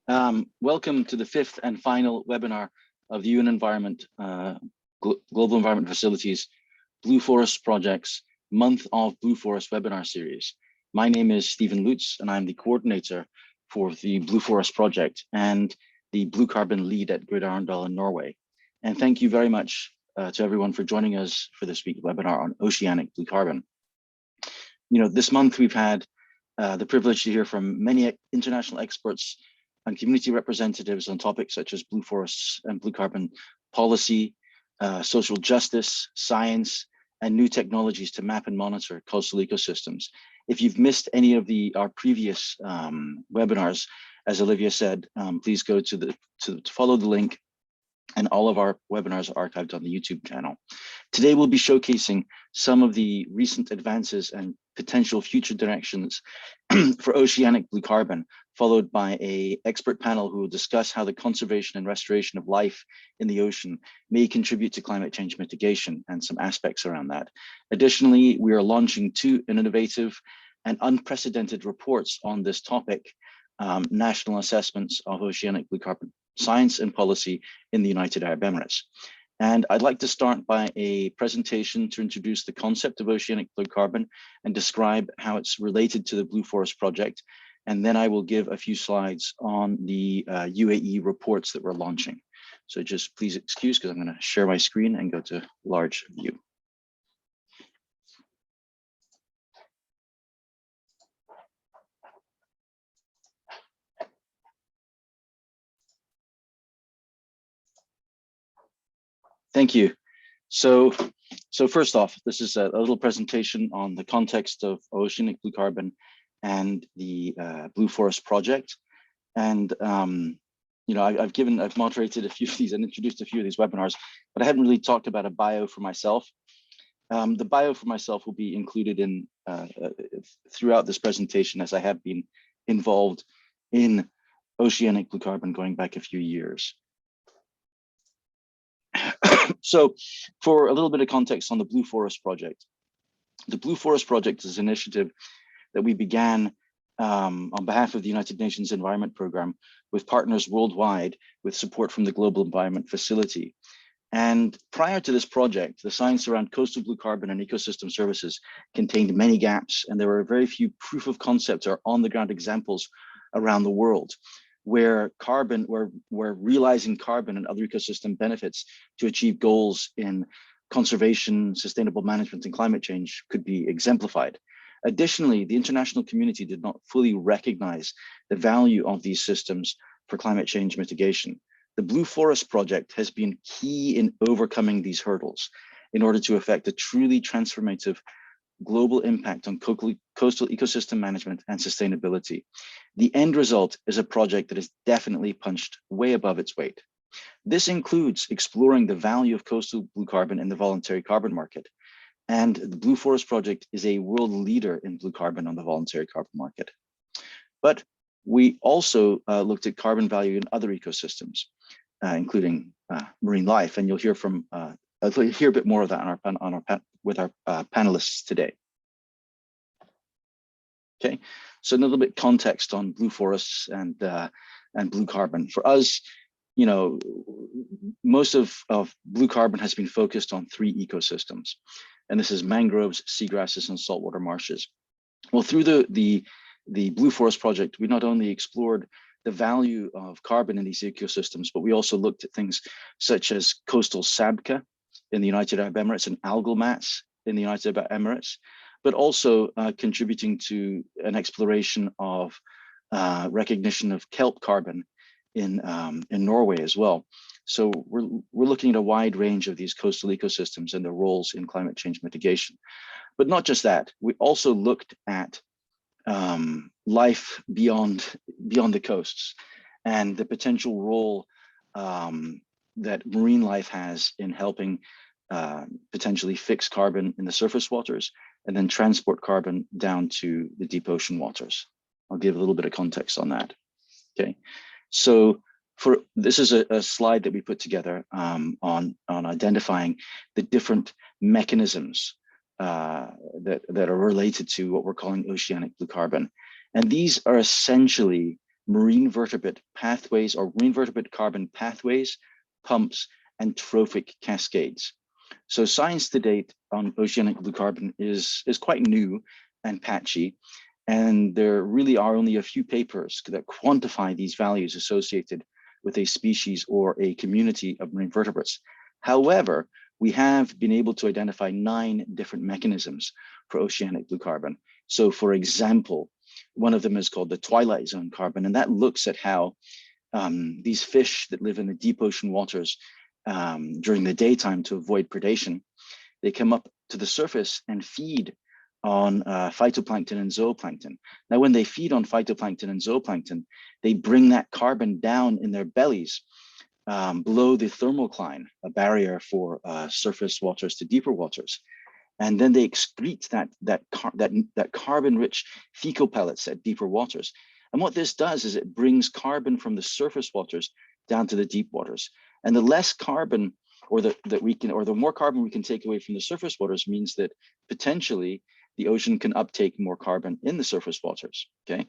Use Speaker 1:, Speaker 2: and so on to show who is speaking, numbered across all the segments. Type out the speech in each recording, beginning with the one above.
Speaker 1: Welcome to the fifth and final webinar of the UN Environment, Global Environment Facilities Blue Forest Project's Month of Blue Forest webinar series. My name is Steven Lutz, and I'm the coordinator for the Blue Forest Project and the Blue Carbon lead at GRID-Arendal in Norway. And thank you very much to everyone for joining us for this week's webinar on oceanic blue carbon. You know, this month we've had the privilege to hear from many international experts and community representatives on topics such as blue forests and blue carbon policy, social justice, science, and new technologies to map and monitor coastal ecosystems. If you've missed any of our previous webinars, as Olivia said, please go to follow the link, and all of our webinars are archived on the YouTube channel. Today we'll be showcasing some of the recent advances and potential future directions for oceanic blue carbon, followed by an expert panel who will discuss how the conservation and restoration of life in the ocean may contribute to climate change mitigation and some aspects around that. Additionally, we are launching two innovative and unprecedented reports on this topic, national assessments of oceanic blue carbon science and policy in the United Arab Emirates. And I'd like to start by a presentation to introduce the concept of oceanic blue carbon and describe how it's related to the Blue Forest Project. And then I will give a few slides on the UAE reports that we're launching. So just please excuse, because I'm going to share my screen and go to large view. Thank you. So first off, this is a little presentation on the context of oceanic blue carbon and the Blue Forest Project. And you know, I've moderated a few of these and introduced a few of these webinars, but I haven't really talked about a bio for myself. The bio for myself will be included in throughout this presentation, as I have been involved in oceanic blue carbon going back a few years. So for a little bit of context on the Blue Forest Project. The Blue Forest Project is an initiative that we began on behalf of the United Nations Environment Programme with partners worldwide with support from the Global Environment Facility. And prior to this project, the science around coastal blue carbon and ecosystem services contained many gaps, and there were very few proof of concept or on-the-ground examples around the world where realizing carbon and other ecosystem benefits to achieve goals in conservation, sustainable management, and climate change could be exemplified. Additionally, the international community did not fully recognize the value of these systems for climate change mitigation. The Blue Forest Project has been key in overcoming these hurdles in order to effect a truly transformative global impact on coastal ecosystem management and sustainability. The end result is a project that has definitely punched way above its weight. This includes exploring the value of coastal blue carbon in the voluntary carbon market. And the Blue Forest Project is a world leader in blue carbon on the voluntary carbon market. But we also looked at carbon value in other ecosystems, including marine life, and you'll hear from I'll hear a bit more of that with our panelists today. Okay, so a little bit context on blue forests and blue carbon. For us, you know, most of blue carbon has been focused on three ecosystems, and this is mangroves, seagrasses, and saltwater marshes. Well, through the Blue Forest Project, we not only explored the value of carbon in these ecosystems, but we also looked at things such as coastal sabkha in the United Arab Emirates and algal mats in the United Arab Emirates, but also contributing to an exploration of recognition of kelp carbon in Norway as well. So we're looking at a wide range of these coastal ecosystems and their roles in climate change mitigation. But not just that, we also looked at life beyond the coasts and the potential role that marine life has in helping potentially fix carbon in the surface waters and then transport carbon down to the deep ocean waters. I'll give a little bit of context on that. Okay, so this is a slide that we put together on identifying the different mechanisms that are related to what we're calling oceanic blue carbon. And these are essentially marine vertebrate pathways or marine vertebrate carbon pathways, pumps, and trophic cascades. So science to date on oceanic blue carbon is quite new and patchy, and there really are only a few papers that quantify these values associated with a species or a community of marine vertebrates. However, we have been able to identify 9 different mechanisms for oceanic blue carbon. So for example, one of them is called the Twilight zone carbon, and that looks at how these fish that live in the deep ocean waters during the daytime to avoid predation, they come up to the surface and feed on phytoplankton and zooplankton. Now, when they feed on phytoplankton and zooplankton, they bring that carbon down in their bellies below the thermocline, a barrier for surface waters to deeper waters. And then they excrete that carbon-rich fecal pellets at deeper waters. And what this does is it brings carbon from the surface waters down to the deep waters. And the less carbon the more carbon we can take away from the surface waters means that potentially the ocean can uptake more carbon in the surface waters, okay?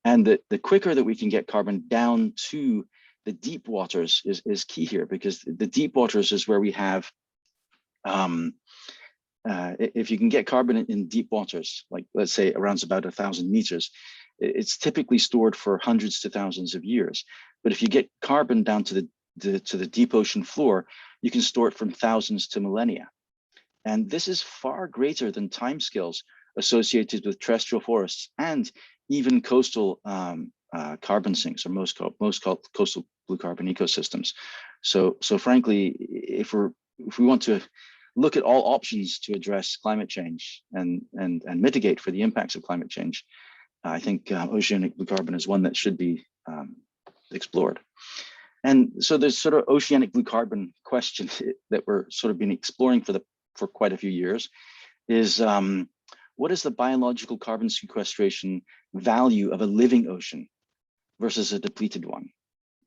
Speaker 1: And the quicker that we can get carbon down to the deep waters is key here, because the deep waters is where we have, if you can get carbon in deep waters, like let's say around about 1,000 meters, it's typically stored for hundreds to thousands of years. But if you get carbon down to the deep ocean floor, you can store it from thousands to millennia. And this is far greater than timescales associated with terrestrial forests and even coastal carbon sinks, or most coastal blue carbon ecosystems. So frankly, if we want to look at all options to address climate change and mitigate for the impacts of climate change, I think oceanic blue carbon is one that should be explored. And so there's sort of oceanic blue carbon question that we're sort of been exploring for quite a few years is, what is the biological carbon sequestration value of a living ocean versus a depleted one?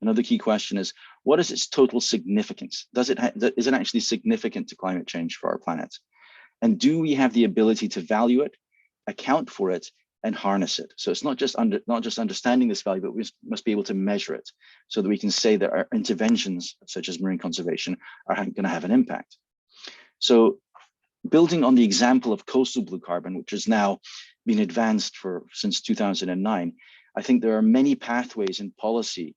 Speaker 1: Another key question is, what is its total significance? Is it actually significant to climate change for our planet? And do we have the ability to value it, account for it, and harness it? So it's not just understanding this value, but we must be able to measure it so that we can say that our interventions, such as marine conservation, are going to have an impact. So building on the example of coastal blue carbon, which has now been advanced since 2009, I think there are many pathways in policy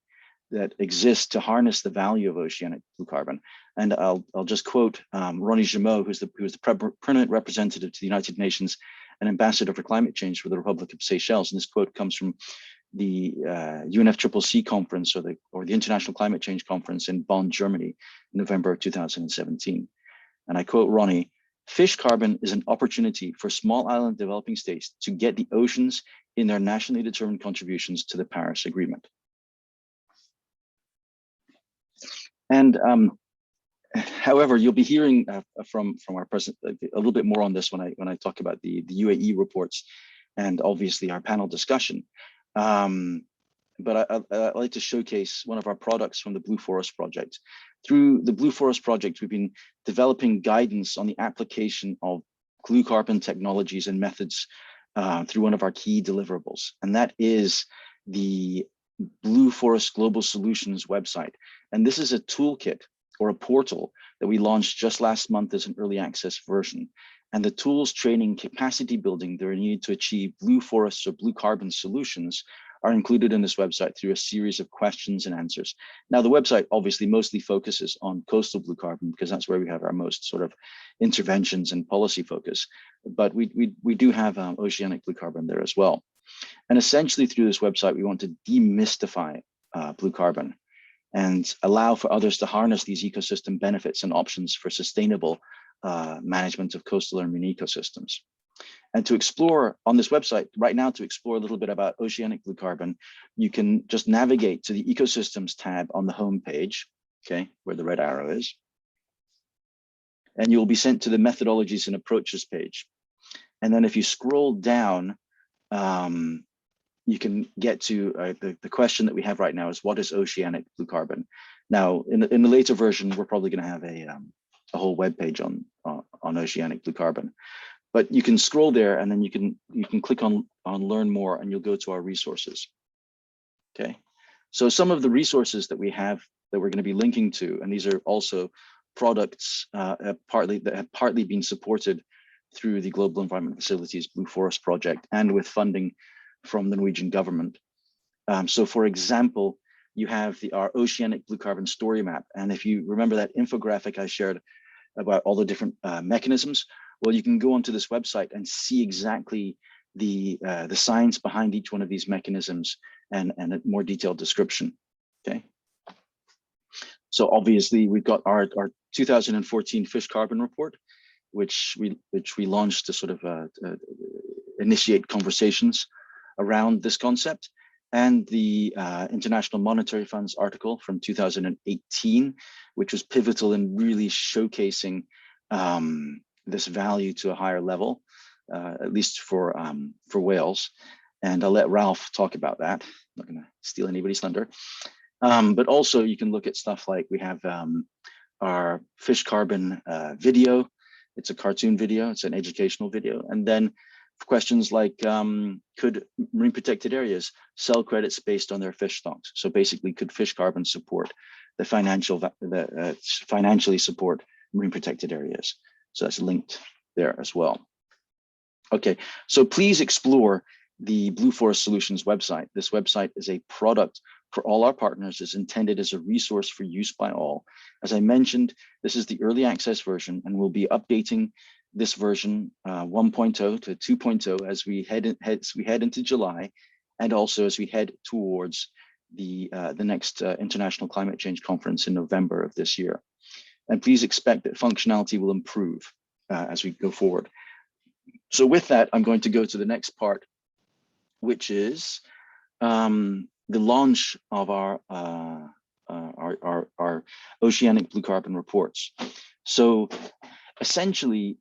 Speaker 1: that exist to harness the value of oceanic blue carbon. And I'll just quote Ronnie Jameau, who's the permanent representative to the United Nations and ambassador for climate change for the Republic of Seychelles. And this quote comes from the UNFCCC conference, or the International Climate Change Conference in Bonn, Germany, in November 2017. And I quote Ronnie: "Fish carbon is an opportunity for small island developing states to get the oceans in their nationally determined contributions to the Paris Agreement." And however, you'll be hearing from our president a little bit more on this when I talk about the UAE reports and obviously our panel discussion. But I'd like to showcase one of our products from the Blue Forest Project. Through the Blue Forest Project, we've been developing guidance on the application of blue carbon technologies and methods through one of our key deliverables, and that is the Blue Forest Global Solutions website. And this is a toolkit or a portal that we launched just last month as an early access version. And the tools, training, capacity building that are needed to achieve blue forests or blue carbon solutions are included in this website through a series of questions and answers. Now, the website obviously mostly focuses on coastal blue carbon because that's where we have our most sort of interventions and policy focus. But we do have oceanic blue carbon there as well. And essentially through this website, we want to demystify blue carbon and allow for others to harness these ecosystem benefits and options for sustainable management of coastal and marine ecosystems. And to explore on this website right now, to explore a little bit about oceanic blue carbon, you can just navigate to the ecosystems tab on the home page, okay, where the red arrow is. And you'll be sent to the methodologies and approaches page. And then if you scroll down, you can get to the question that we have right now is, what is oceanic blue carbon? Now, in the later version, we're probably going to have a whole web page on oceanic blue carbon. But you can scroll there, and then you can click on learn more, and you'll go to our resources. Okay, so some of the resources that we have that we're going to be linking to, and these are also products that have partly been supported through the Global Environment Facilities Blue Forest Project and with funding from the Norwegian government. So for example, you have our Oceanic blue carbon story map. And if you remember that infographic I shared about all the different mechanisms, well, you can go onto this website and see exactly the science behind each one of these mechanisms and a more detailed description, okay? So obviously we've got our 2014 fish carbon report, which we launched to sort of initiate conversations around this concept, and the International Monetary Fund's article from 2018, which was pivotal in really showcasing this value to a higher level, at least for whales. And I'll let Ralph talk about that. I'm not going to steal anybody's thunder. But also you can look at stuff like we have our fish carbon video. It's a cartoon video, it's an educational video. And then questions like, could marine protected areas sell credits based on their fish stocks? So basically, could fish carbon support the financially support marine protected areas? So that's linked there as well. Okay, so please explore the Blue Forest Solutions website. This website is a product for all our partners, is intended as a resource for use by all. As I mentioned, this is the early access version, and we'll be updating this version 1.0 to 2.0 as we head into July, and also as we head towards the next International Climate Change Conference in November of this year. And please expect that functionality will improve as we go forward. So with that, I'm going to go to the next part, which is the launch of our Oceanic blue carbon reports. So essentially,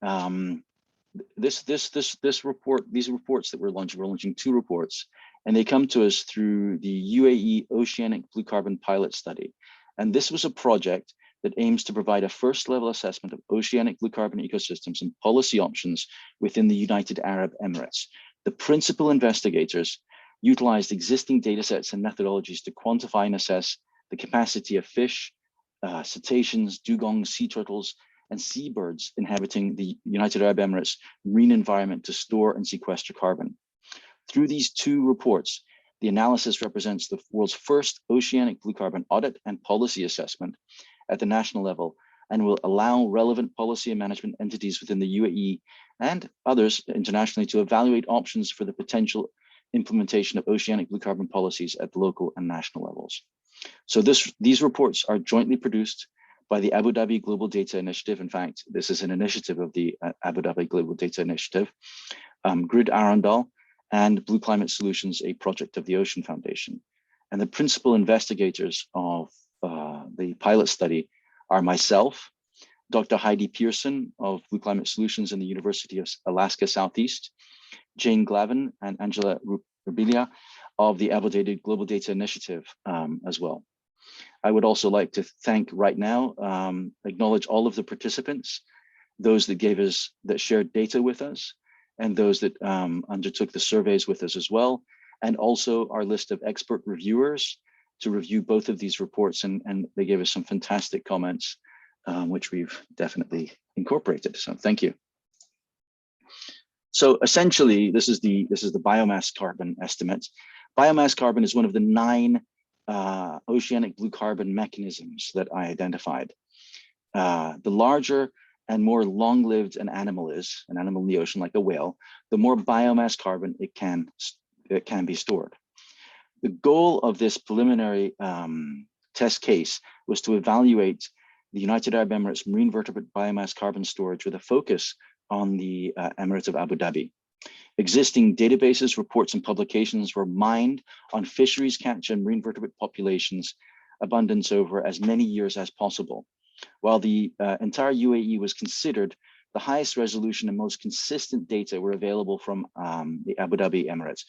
Speaker 1: these reports that we're launching 2 reports, and they come to us through the UAE Oceanic blue carbon pilot study. And this was a project that aims to provide a first level assessment of oceanic blue carbon ecosystems and policy options within the United Arab Emirates. The principal investigators utilized existing data sets and methodologies to quantify and assess the capacity of fish, cetaceans, dugongs, sea turtles, and seabirds inhabiting the United Arab Emirates marine environment to store and sequester carbon. Through these 2 reports, the analysis represents the world's first oceanic blue carbon audit and policy assessment at the national level, and will allow relevant policy and management entities within the UAE and others internationally to evaluate options for the potential implementation of oceanic blue carbon policies at the local and national levels. So these reports are jointly produced by the Abu Dhabi Global Data Initiative. In fact, this is an initiative of the Abu Dhabi Global Data Initiative, GRID-Arendal, and Blue Climate Solutions, a project of the Ocean Foundation. And the principal investigators of the pilot study are myself, Dr. Heidi Pearson of Blue Climate Solutions in the University of Alaska Southeast, Jane Glavin and Angela Rubilia of the Abu Dhabi Global Data Initiative as well. I would also like to thank right now, acknowledge all of the participants, those that shared data with us, and those that undertook the surveys with us as well, and also our list of expert reviewers to review both of these reports, and they gave us some fantastic comments, which we've definitely incorporated. So thank you. So essentially, this is the biomass carbon estimate. Biomass carbon is one of the 9 oceanic blue carbon mechanisms that I identified. The larger and more long-lived an animal is, an animal in the ocean like a whale, the more biomass carbon it can be stored. The goal of this preliminary test case was to evaluate the United Arab Emirates marine vertebrate biomass carbon storage with a focus on the Emirate of Abu Dhabi. Existing databases, reports, and publications were mined on fisheries catch and marine vertebrate populations abundance over as many years as possible. While the entire UAE was considered, the highest resolution and most consistent data were available from the Abu Dhabi Emirates.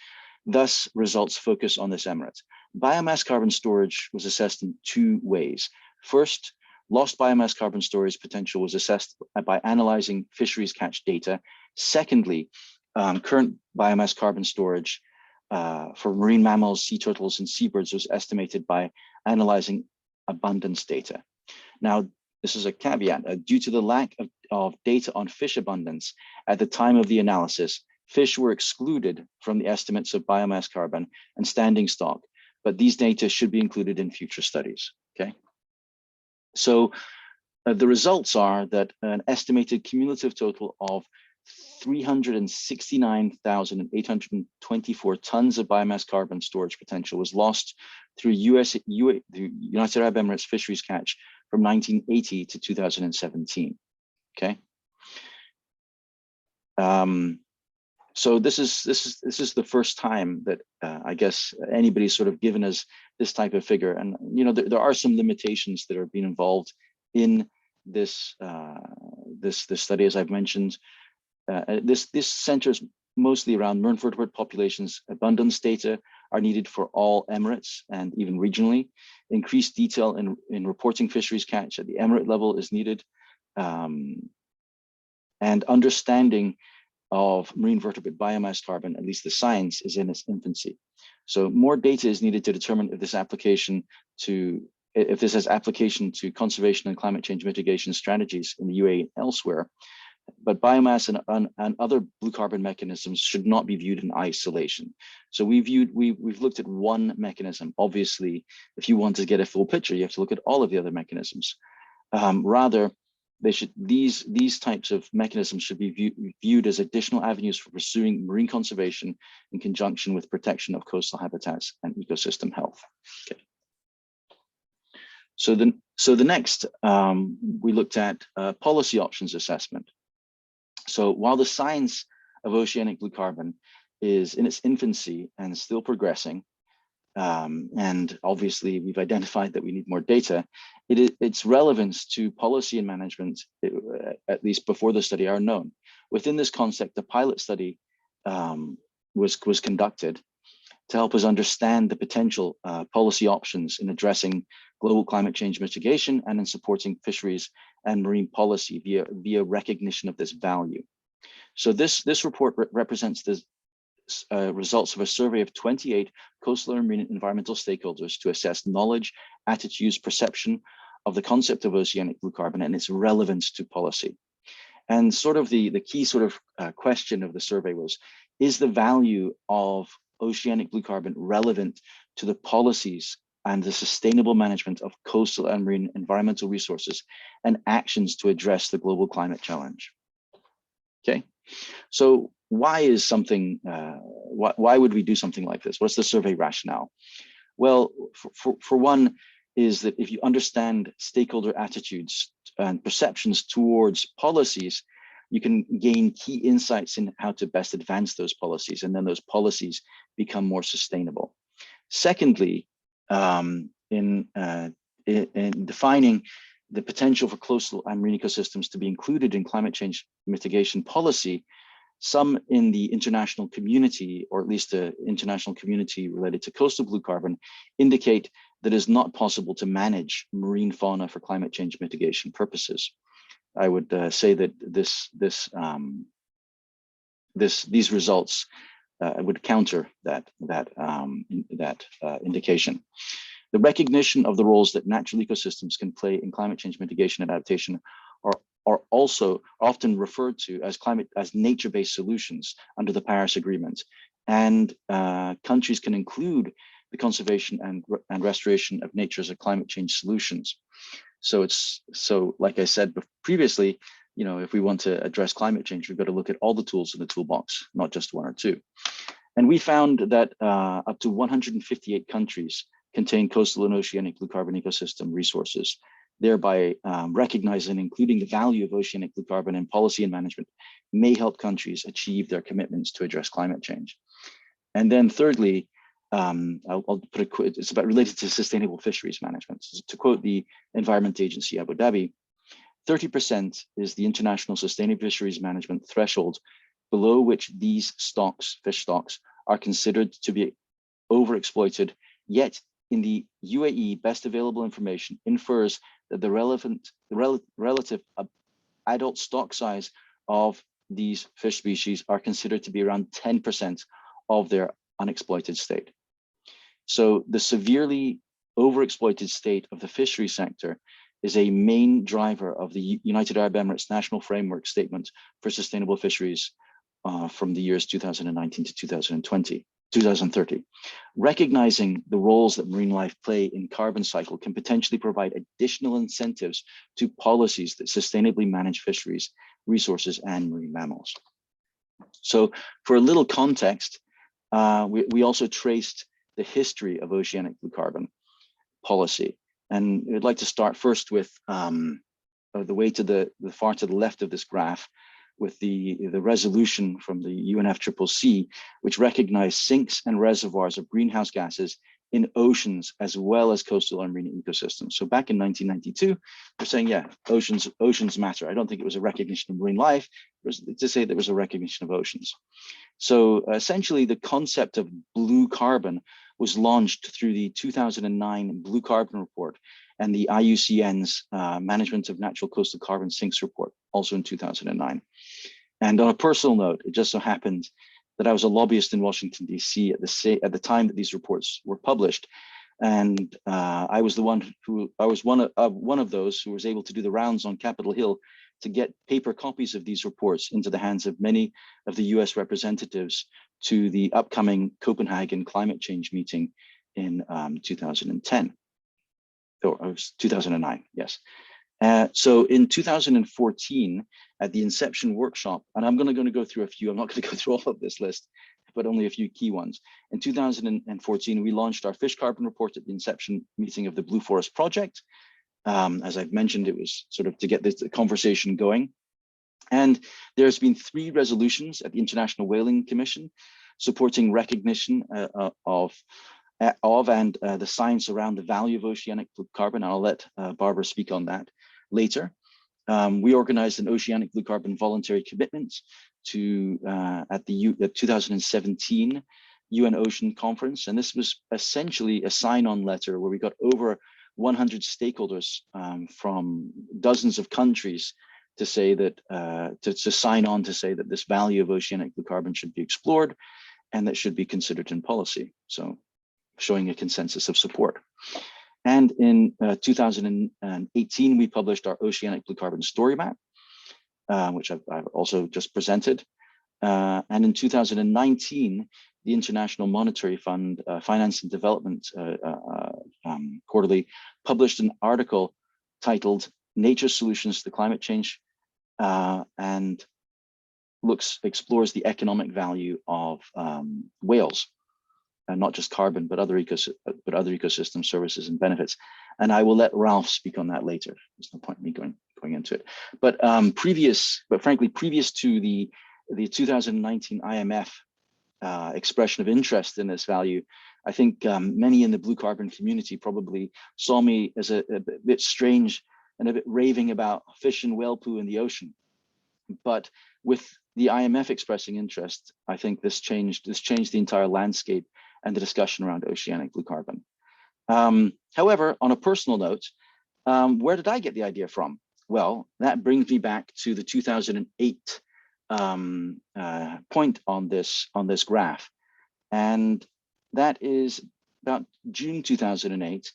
Speaker 1: Thus, results focus on this emirate. Biomass carbon storage was assessed in 2 ways. First, lost biomass carbon storage potential was assessed by analyzing fisheries catch data. Secondly, current biomass carbon storage for marine mammals, sea turtles, and seabirds was estimated by analyzing abundance data. Now, this is a caveat. Due to the lack of data on fish abundance at the time of the analysis, fish were excluded from the estimates of biomass carbon and standing stock, but these data should be included in future studies, okay? So the results are that an estimated cumulative total of 369,824 tons of biomass carbon storage potential was lost through the United Arab Emirates fisheries catch from 1980 to 2017. Okay. So this is the first time that I guess anybody's sort of given us this type of figure, and you know there are some limitations that are being involved in this this study, as I've mentioned. This centers mostly around marine vertebrate populations. Abundance data are needed for all emirates and even regionally. Increased detail in reporting fisheries catch at the emirate level is needed, and understanding of marine vertebrate biomass carbon, at least the science, is in its infancy. So more data is needed to determine if this has application to conservation and climate change mitigation strategies in the UAE and elsewhere. But biomass and other blue carbon mechanisms should not be viewed in isolation. So we've looked at one mechanism. Obviously, if you want to get a full picture, you have to look at all of the other mechanisms. Rather, these types of mechanisms should be viewed as additional avenues for pursuing marine conservation in conjunction with protection of coastal habitats and ecosystem health. Okay. So the next, we looked at policy options assessment. So while the science of oceanic blue carbon is in its infancy and still progressing, and obviously we've identified that we need more data, its relevance to policy and management, at least before the study, are known. Within this concept, a pilot study was conducted to help us understand the potential policy options in addressing global climate change mitigation and in supporting fisheries and marine policy via recognition of this value. So this report represents the results of a survey of 28 coastal and marine environmental stakeholders to assess knowledge, attitudes, perception of the concept of oceanic blue carbon and its relevance to policy. And sort of the key sort of question of the survey was, is the value of oceanic blue carbon relevant to the policies and the sustainable management of coastal and marine environmental resources and actions to address the global climate challenge? Okay, so why is something, why would we do something like this? What's the survey rationale? Well, for one, is that if you understand stakeholder attitudes and perceptions towards policies, you can gain key insights in how to best advance those policies, and then those policies become more sustainable. Secondly, in defining the potential for coastal and marine ecosystems to be included in climate change mitigation policy, some in the international community, or at least the international community related to coastal blue carbon, indicate that it is not possible to manage marine fauna for climate change mitigation purposes. I would say that these results would counter that indication. The recognition of the roles that natural ecosystems can play in climate change mitigation and adaptation are also often referred to as nature-based solutions under the Paris Agreement, and countries can include the conservation and restoration of nature as a climate change solutions. So like I said previously, you know, if we want to address climate change, we've got to look at all the tools in the toolbox, not just one or two. And we found that up to 158 countries contain coastal and oceanic blue carbon ecosystem resources, thereby recognizing and including the value of oceanic blue carbon in policy and management may help countries achieve their commitments to address climate change. And then thirdly, I'll put a quote, it's about related to sustainable fisheries management. So to quote the Environment Agency Abu Dhabi, 30% is the international sustainable fisheries management threshold below which these fish stocks, are considered to be overexploited, yet in the UAE, best available information infers that the relative adult stock size of these fish species are considered to be around 10% of their unexploited state. So the severely overexploited state of the fishery sector is a main driver of the United Arab Emirates National Framework Statement for Sustainable Fisheries from the years 2019 to 2030. Recognizing the roles that marine life play in carbon cycle can potentially provide additional incentives to policies that sustainably manage fisheries, resources, and marine mammals. So for a little context, we also traced the history of oceanic blue carbon policy. And I'd like to start first with the way to the far to the left of this graph, with the resolution from the UNFCCC, which recognized sinks and reservoirs of greenhouse gases in oceans as well as coastal and marine ecosystems. So back in 1992, we're saying, yeah, oceans matter. I don't think it was a recognition of marine life. It was to say there was a recognition of oceans. So essentially, the concept of blue carbon was launched through the 2009 Blue Carbon Report and the IUCN's Management of Natural Coastal Carbon Sinks report, also in 2009. And on a personal note, it just so happened that I was a lobbyist in Washington, D.C. at the time that these reports were published. And I was one of those who was able to do the rounds on Capitol Hill to get paper copies of these reports into the hands of many of the US representatives to the upcoming Copenhagen climate change meeting in 2010, or it was 2009, yes. So in 2014, at the Inception workshop, and I'm going to go through a few, I'm not going to go through all of this list, but only a few key ones. In 2014, we launched our fish carbon report at the Inception meeting of the Blue Forest Project. As I've mentioned, it was sort of to get this conversation going. And there's been 3 resolutions at the International Whaling Commission supporting recognition of the science around the value of oceanic blue carbon. I'll let Barbara speak on that later. We organized an oceanic blue carbon voluntary commitment to at the 2017 UN Ocean Conference. And this was essentially a sign-on letter where we got over 100 stakeholders from dozens of countries to say that, to sign on to say that this value of oceanic blue carbon should be explored and that should be considered in policy. So showing a consensus of support. And in 2018, we published our Oceanic Blue Carbon Story Map, which I've also just presented. And in 2019, the International Monetary Fund Finance and Development Quarterly published an article titled Nature's Solutions to Climate Change, and explores the economic value of whales. And not just carbon, but other ecosystem services and benefits. And I will let Ralph speak on that later. There's no point in me going into it. But frankly, previous to the 2019 IMF expression of interest in this value, I think many in the blue carbon community probably saw me as a bit strange and a bit raving about fish and whale poo in the ocean. But with the IMF expressing interest, I think this changed the entire landscape and the discussion around oceanic blue carbon. However, on a personal note, where did I get the idea from? Well, that brings me back to the 2008 point on this graph. And that is about June 2008,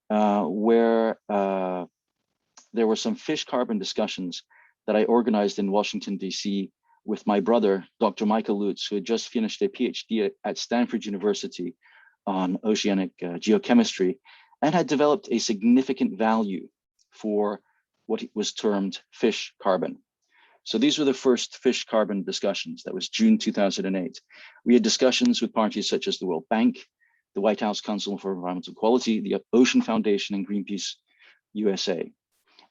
Speaker 1: where there were some fish carbon discussions that I organized in Washington, D.C. with my brother, Dr. Michael Lutz, who had just finished a PhD at Stanford University on oceanic geochemistry and had developed a significant value for what was termed fish carbon. So these were the first fish carbon discussions. That was June 2008. We had discussions with parties such as the World Bank, the White House Council for Environmental Quality, the Ocean Foundation, and Greenpeace USA.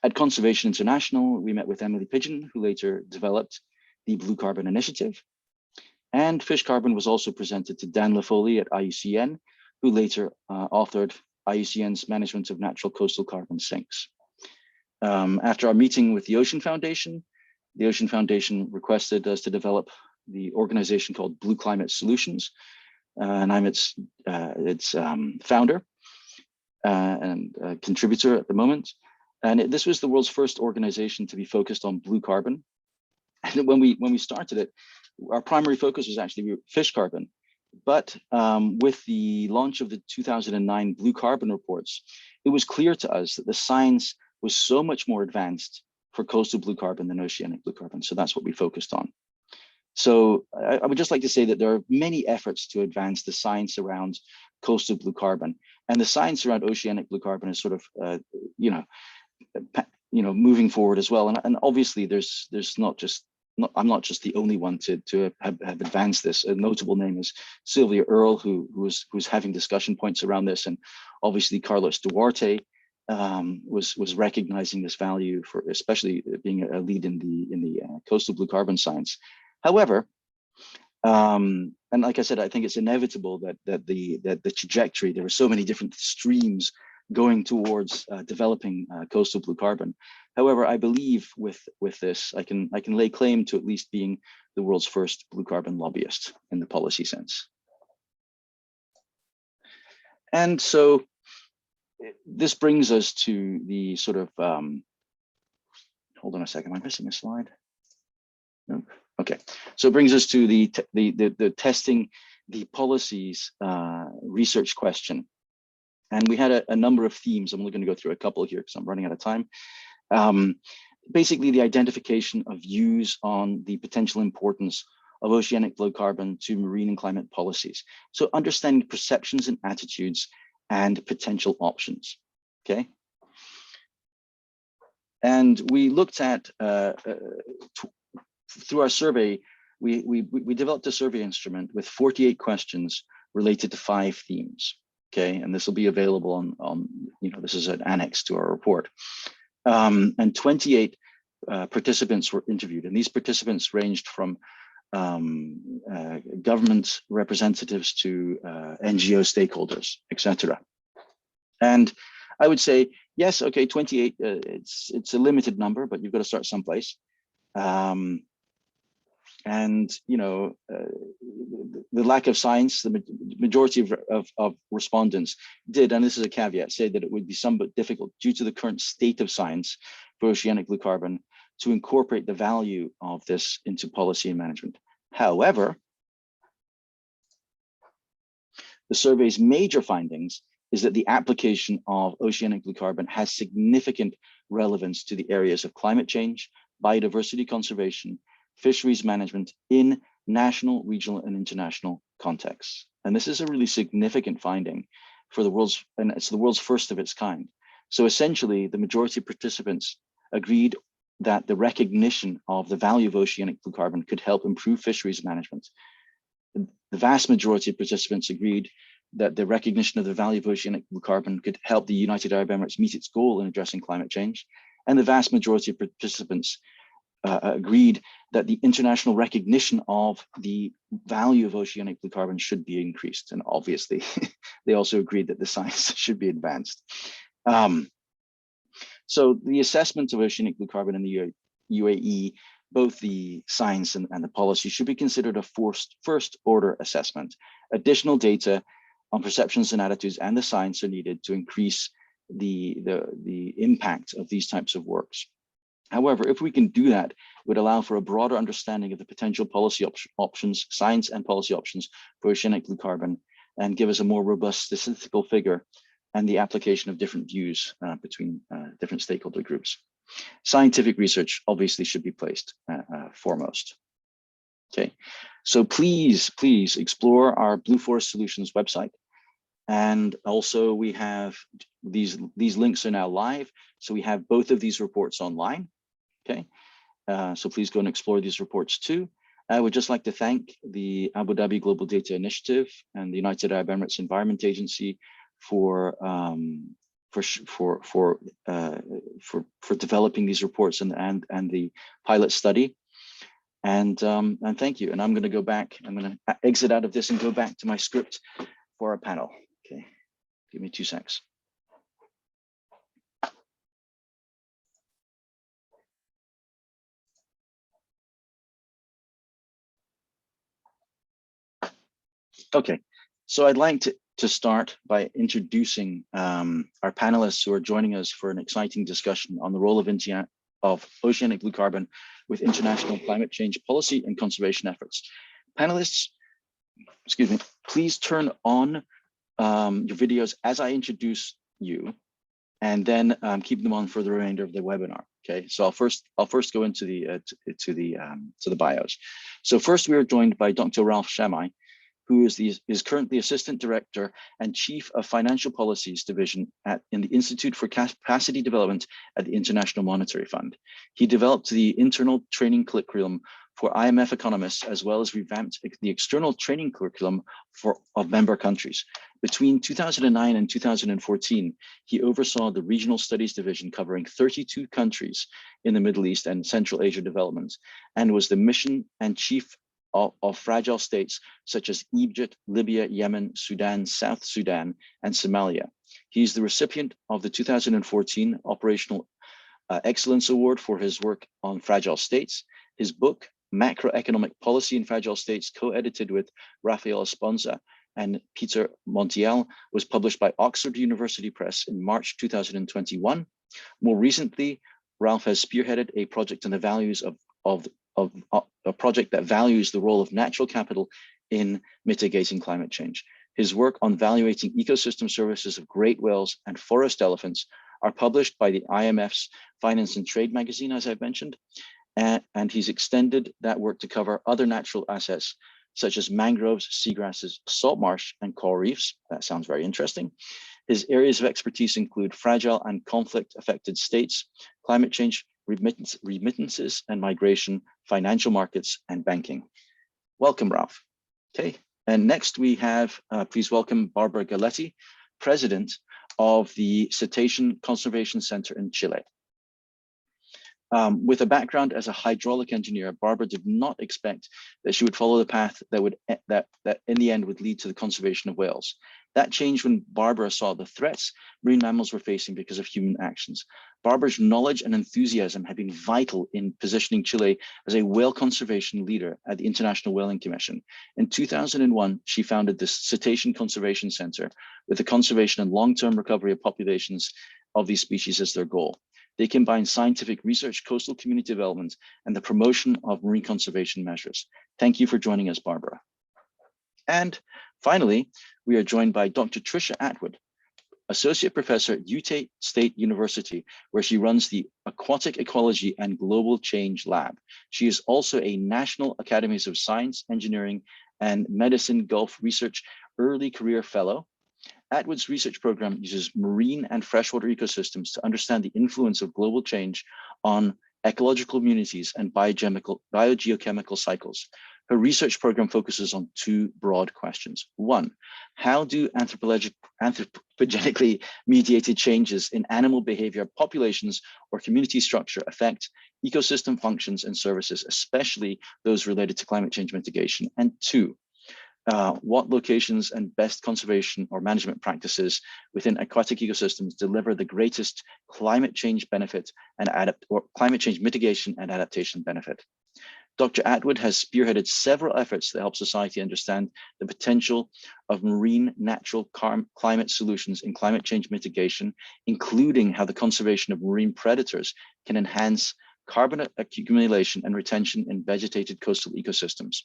Speaker 1: At Conservation International, we met with Emily Pigeon, who later developed the Blue Carbon Initiative. And fish carbon was also presented to Dan LaFolie at IUCN, who later authored IUCN's Management of Natural Coastal Carbon Sinks. After our meeting with the Ocean Foundation requested us to develop the organization called Blue Climate Solutions, and I'm its founder and contributor at the moment. And this was the world's first organization to be focused on blue carbon. And when we started it, our primary focus was actually fish carbon. But with the launch of the 2009 blue carbon reports, it was clear to us that the science was so much more advanced for coastal blue carbon than oceanic blue carbon. So that's what we focused on. So I would just like to say that there are many efforts to advance the science around coastal blue carbon, and the science around oceanic blue carbon is sort of, moving forward as well. And obviously, there's I'm not just the only one to have advanced this. A notable name is Sylvia Earle, who's having discussion points around this, and obviously Carlos Duarte was recognizing this value for especially being a lead in the coastal blue carbon science. However, and like I said, I think it's inevitable that the trajectory, there are so many different streams going towards developing coastal blue carbon. However, I believe with this, I can lay claim to at least being the world's first blue carbon lobbyist in the policy sense. And so this brings us to the sort of, hold on a second, am I missing a slide? No. Okay, so it brings us to the testing the policies research question. And we had a number of themes. I'm only going to go through a couple here because I'm running out of time. Basically, the identification of views on the potential importance of oceanic blue carbon to marine and climate policies. So understanding perceptions and attitudes and potential options, okay? And we looked at, through our survey, we developed a survey instrument with 48 questions related to 5 themes. Okay, and this will be available on this is an annex to our report. And 28 participants were interviewed, and these participants ranged from government representatives to NGO stakeholders, etc. And I would say, yes, okay, 28, it's a limited number, but you've got to start someplace. And the lack of science, the majority of respondents did, and this is a caveat, say that it would be somewhat difficult due to the current state of science for oceanic blue carbon to incorporate the value of this into policy and management. However, the survey's major findings is that the application of oceanic blue carbon has significant relevance to the areas of climate change, biodiversity conservation, fisheries management in national, regional, and international contexts. And this is a really significant finding for the world's, and it's the world's first of its kind. So essentially, the majority of participants agreed that the recognition of the value of oceanic blue carbon could help improve fisheries management. The vast majority of participants agreed that the recognition of the value of oceanic blue carbon could help the United Arab Emirates meet its goal in addressing climate change. And the vast majority of participants agreed that the international recognition of the value of oceanic blue carbon should be increased. And obviously, they also agreed that the science should be advanced. So the assessment of oceanic blue carbon in the UAE, both the science and the policy, should be considered a first order assessment. Additional data on perceptions and attitudes and the science are needed to increase the impact of these types of works. However, if we can do that, it would allow for a broader understanding of the potential policy options, science and policy options for oceanic blue carbon, and give us a more robust statistical figure and the application of different views between different stakeholder groups. Scientific research obviously should be placed foremost. Okay, so please explore our Blue Forest Solutions website. And also we have these links are now live. So we have both of these reports online. Okay, so please go and explore these reports too. I would just like to thank the Abu Dhabi Global Data Initiative and the United Arab Emirates Environment Agency for developing these reports and the pilot study. And thank you. And I'm going to go back. I'm going to exit out of this and go back to my script for our panel. Okay, give me 2 seconds. Okay, so I'd like to start by introducing our panelists who are joining us for an exciting discussion on the role of oceanic blue carbon with international climate change policy and conservation efforts. Panelists excuse me, please turn on your videos as I introduce you, and then keep them on for the remainder of the webinar. Okay, so I'll first go into the bios. So first, we are joined by Dr. Ralph Chami, who is currently Assistant Director and Chief of Financial Policies Division in the Institute for Capacity Development at the International Monetary Fund. He developed the internal training curriculum for IMF economists, as well as revamped the external training curriculum of member countries. Between 2009 and 2014, he oversaw the Regional Studies Division covering 32 countries in the Middle East and Central Asia development, and was the mission and chief of fragile states such as Egypt, Libya, Yemen, Sudan, South Sudan, and Somalia. He's the recipient of the 2014 Operational Excellence Award for his work on fragile states. His book, Macroeconomic Policy in Fragile States, co-edited with Rafael Esponza and Peter Montiel, was published by Oxford University Press in March 2021. More recently, Ralph has spearheaded a project on the values of a project that values the role of natural capital in mitigating climate change. His work on evaluating ecosystem services of great whales and forest elephants are published by the IMF's Finance and Trade magazine, as I've mentioned, and he's extended that work to cover other natural assets such as mangroves, seagrasses, salt marsh, and coral reefs. That sounds very interesting. His areas of expertise include fragile and conflict-affected states, climate change, remittances and migration, financial markets, and banking. Welcome, Ralph. Okay, and next we have, please welcome Bárbara Galletti, President of the Cetacean Conservation Center in Chile. With a background as a hydraulic engineer, Bárbara did not expect that she would follow the path that in the end would lead to the conservation of whales. That changed when Bárbara saw the threats marine mammals were facing because of human actions. Bárbara's knowledge and enthusiasm have been vital in positioning Chile as a whale conservation leader at the International Whaling Commission. In 2001, she founded the Cetacean Conservation Center with the conservation and long-term recovery of populations of these species as their goal. They combine scientific research, coastal community development, and the promotion of marine conservation measures. Thank you for joining us, Bárbara. And finally, we are joined by Dr. Tricia Atwood, Associate Professor at Utah State University, where she runs the Aquatic Ecology and Global Change Lab. She is also a National Academies of Science, Engineering, and Medicine Gulf Research Early Career Fellow. Atwood's research program uses marine and freshwater ecosystems to understand the influence of global change on ecological communities and biogeochemical cycles. Her research program focuses on two broad questions. One, how do anthropogenically mediated changes in animal behavior, populations, or community structure affect ecosystem functions and services, especially those related to climate change mitigation? And two, what locations and best conservation or management practices within aquatic ecosystems deliver the greatest climate change benefit and climate change mitigation and adaptation benefit? Dr. Atwood has spearheaded several efforts that help society understand the potential of marine natural climate solutions in climate change mitigation, including how the conservation of marine predators can enhance carbon accumulation and retention in vegetated coastal ecosystems.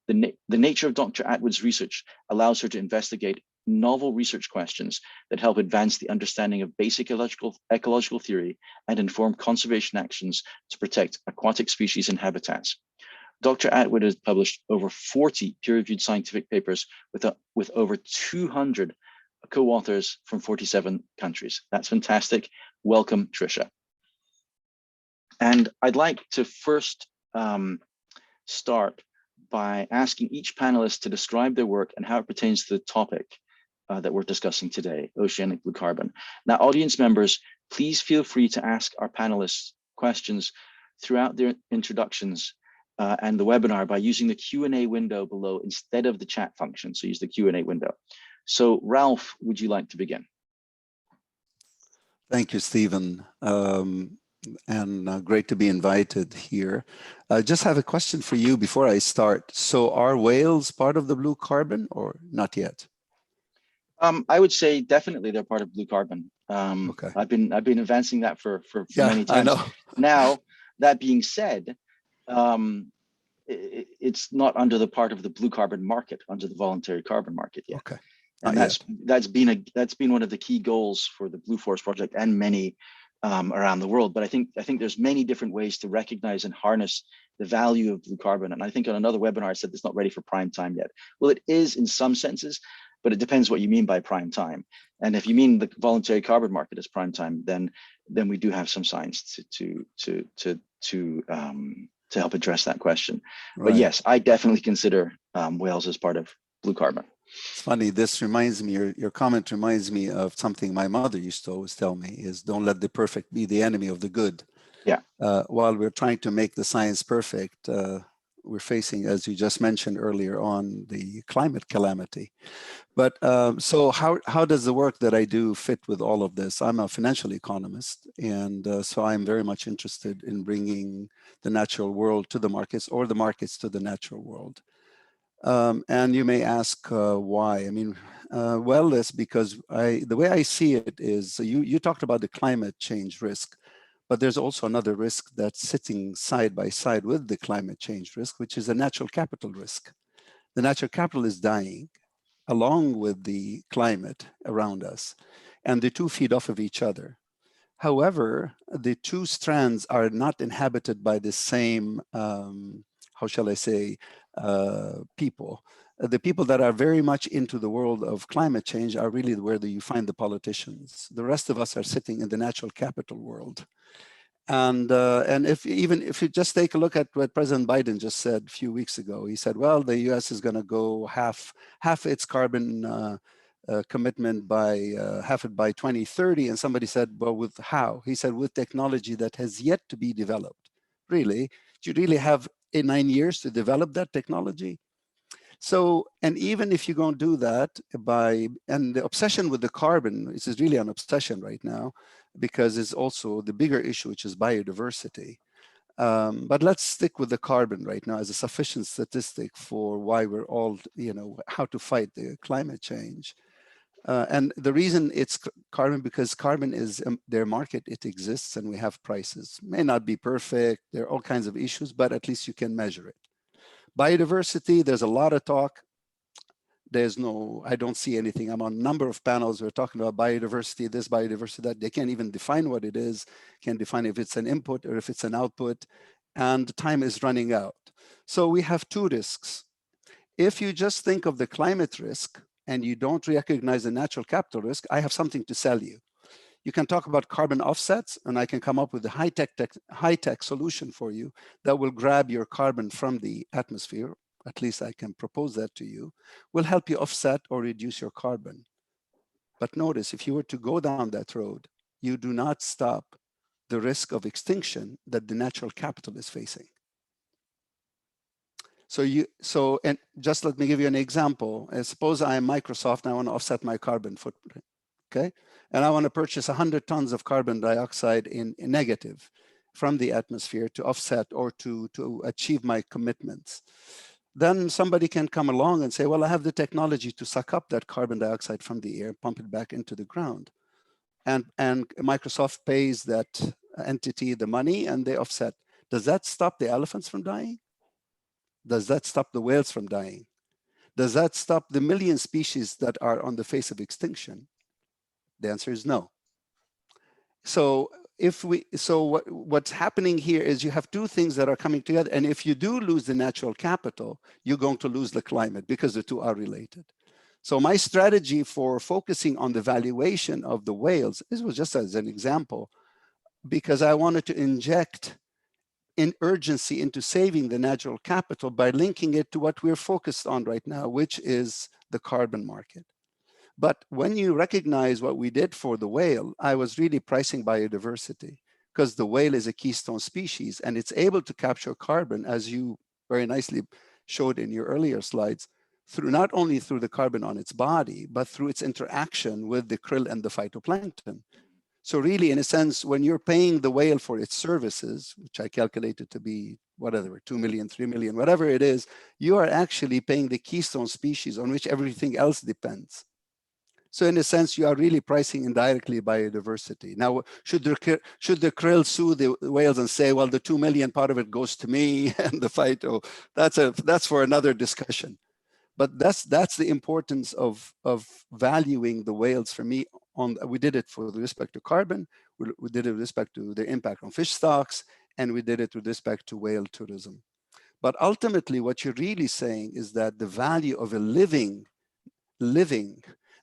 Speaker 1: The nature of Dr. Atwood's research allows her to investigate novel research questions that help advance the understanding of basic ecological theory and inform conservation actions to protect aquatic species and habitats. Dr. Atwood has published over 40 peer-reviewed scientific papers with over 200 co-authors from 47 countries. That's fantastic. Welcome, Tricia. And I'd like to first start by asking each panelist to describe their work and how it pertains to the topic that we're discussing today, oceanic blue carbon. Now, audience members, please feel free to ask our panelists questions throughout their introductions and the webinar by using the Q&A window below instead of the chat function. So use the Q&A window. So Ralph, would you like to begin?
Speaker 2: Thank you, Stephen. And great to be invited here. I just have a question for you before I start. So are whales part of the blue carbon or not yet?
Speaker 1: I would say definitely they're part of blue carbon.
Speaker 2: Okay.
Speaker 1: I've been advancing that for many times.
Speaker 2: I know.
Speaker 1: Now, that being said, it's not under the part of the blue carbon market, under the voluntary carbon market yet.
Speaker 2: Okay.
Speaker 1: And that's been one of the key goals for the Blue Forest Project and many around the world. But I think there's many different ways to recognize and harness the value of blue carbon. And I think on another webinar I said it's not ready for prime time yet. Well, it is in some senses, but it depends what you mean by prime time. And if you mean the voluntary carbon market as prime time, then we do have some science to help address that question. Right. But yes, I definitely consider whales as part of blue carbon.
Speaker 2: It's funny, this reminds me, your comment reminds me of something my mother used to always tell me, is don't let the perfect be the enemy of the good.
Speaker 1: Yeah.
Speaker 2: While we're trying to make the science perfect, we're facing, as you just mentioned earlier on, the climate calamity. But so how does the work that I do fit with all of this? I'm a financial economist, and so I'm very much interested in bringing the natural world to the markets, or the markets to the natural world. And you may ask why. I mean, well, that's because the way I see it is, you talked about the climate change risk, but there's also another risk that's sitting side by side with the climate change risk, which is a natural capital risk. The natural capital is dying along with the climate around us, and the two feed off of each other. However, the two strands are not inhabited by the same, how shall I say, people. The people that are very much into the world of climate change are really where you find the politicians. The rest of us are sitting in the natural capital world. And if you just take a look at what President Biden just said a few weeks ago, he said, well, the US is going to go half its carbon commitment by half it by 2030. And somebody said, well, with how? He said, with technology that has yet to be developed. Really? Do you really have 9 years to develop that technology? So, and even if you go and do that and the obsession with the carbon, this is really an obsession right now, because it's also the bigger issue, which is biodiversity. But let's stick with the carbon right now as a sufficient statistic for why we're all, how to fight the climate change. And the reason it's carbon, because carbon is their market, it exists, and we have prices. May not be perfect, there are all kinds of issues, but at least you can measure it. Biodiversity, there's a lot of talk. I don't see anything. I'm on a number of panels, we're talking about biodiversity, this, biodiversity, that. They can't even define what it is, can't define if it's an input or if it's an output, and time is running out. So we have two risks. If you just think of the climate risk and you don't recognize the natural capital risk, I have something to sell you. You can talk about carbon offsets, and I can come up with a high-tech solution for you that will grab your carbon from the atmosphere. At least I can propose that to you, will help you offset or reduce your carbon. But notice, if you were to go down that road, you do not stop the risk of extinction that the natural capital is facing. And just let me give you an example. Suppose I am Microsoft and I want to offset my carbon footprint, okay? And I want to purchase 100 tons of carbon dioxide in negative from the atmosphere to offset or to achieve my commitments. Then somebody can come along and say, well, I have the technology to suck up that carbon dioxide from the air, pump it back into the ground. And Microsoft pays that entity the money and they offset. Does that stop the elephants from dying? Does that stop the whales from dying? Does that stop the million species that are on the face of extinction? The answer is no. So what's happening here is you have two things that are coming together. And if you do lose the natural capital, you're going to lose the climate because the two are related. So my strategy for focusing on the valuation of the whales, this was just as an example, because I wanted to inject in urgency into saving the natural capital by linking it to what we're focused on right now, which is the carbon market. But when you recognize what we did for the whale, I was really pricing biodiversity, because the whale is a keystone species and it's able to capture carbon, as you very nicely showed in your earlier slides, not only through the carbon on its body, but through its interaction with the krill and the phytoplankton. So really, in a sense, when you're paying the whale for its services, which I calculated to be whatever, 2 million, 3 million, whatever it is, you are actually paying the keystone species on which everything else depends. So in a sense, you are really pricing indirectly biodiversity. Now, should the krill sue the whales and say, well, the 2 million part of it goes to me and the phyto? That's for another discussion. But that's the importance of valuing the whales for me. We did it with respect to carbon, we did it with respect to the impact on fish stocks, and we did it with respect to whale tourism. But ultimately, what you're really saying is that the value of a living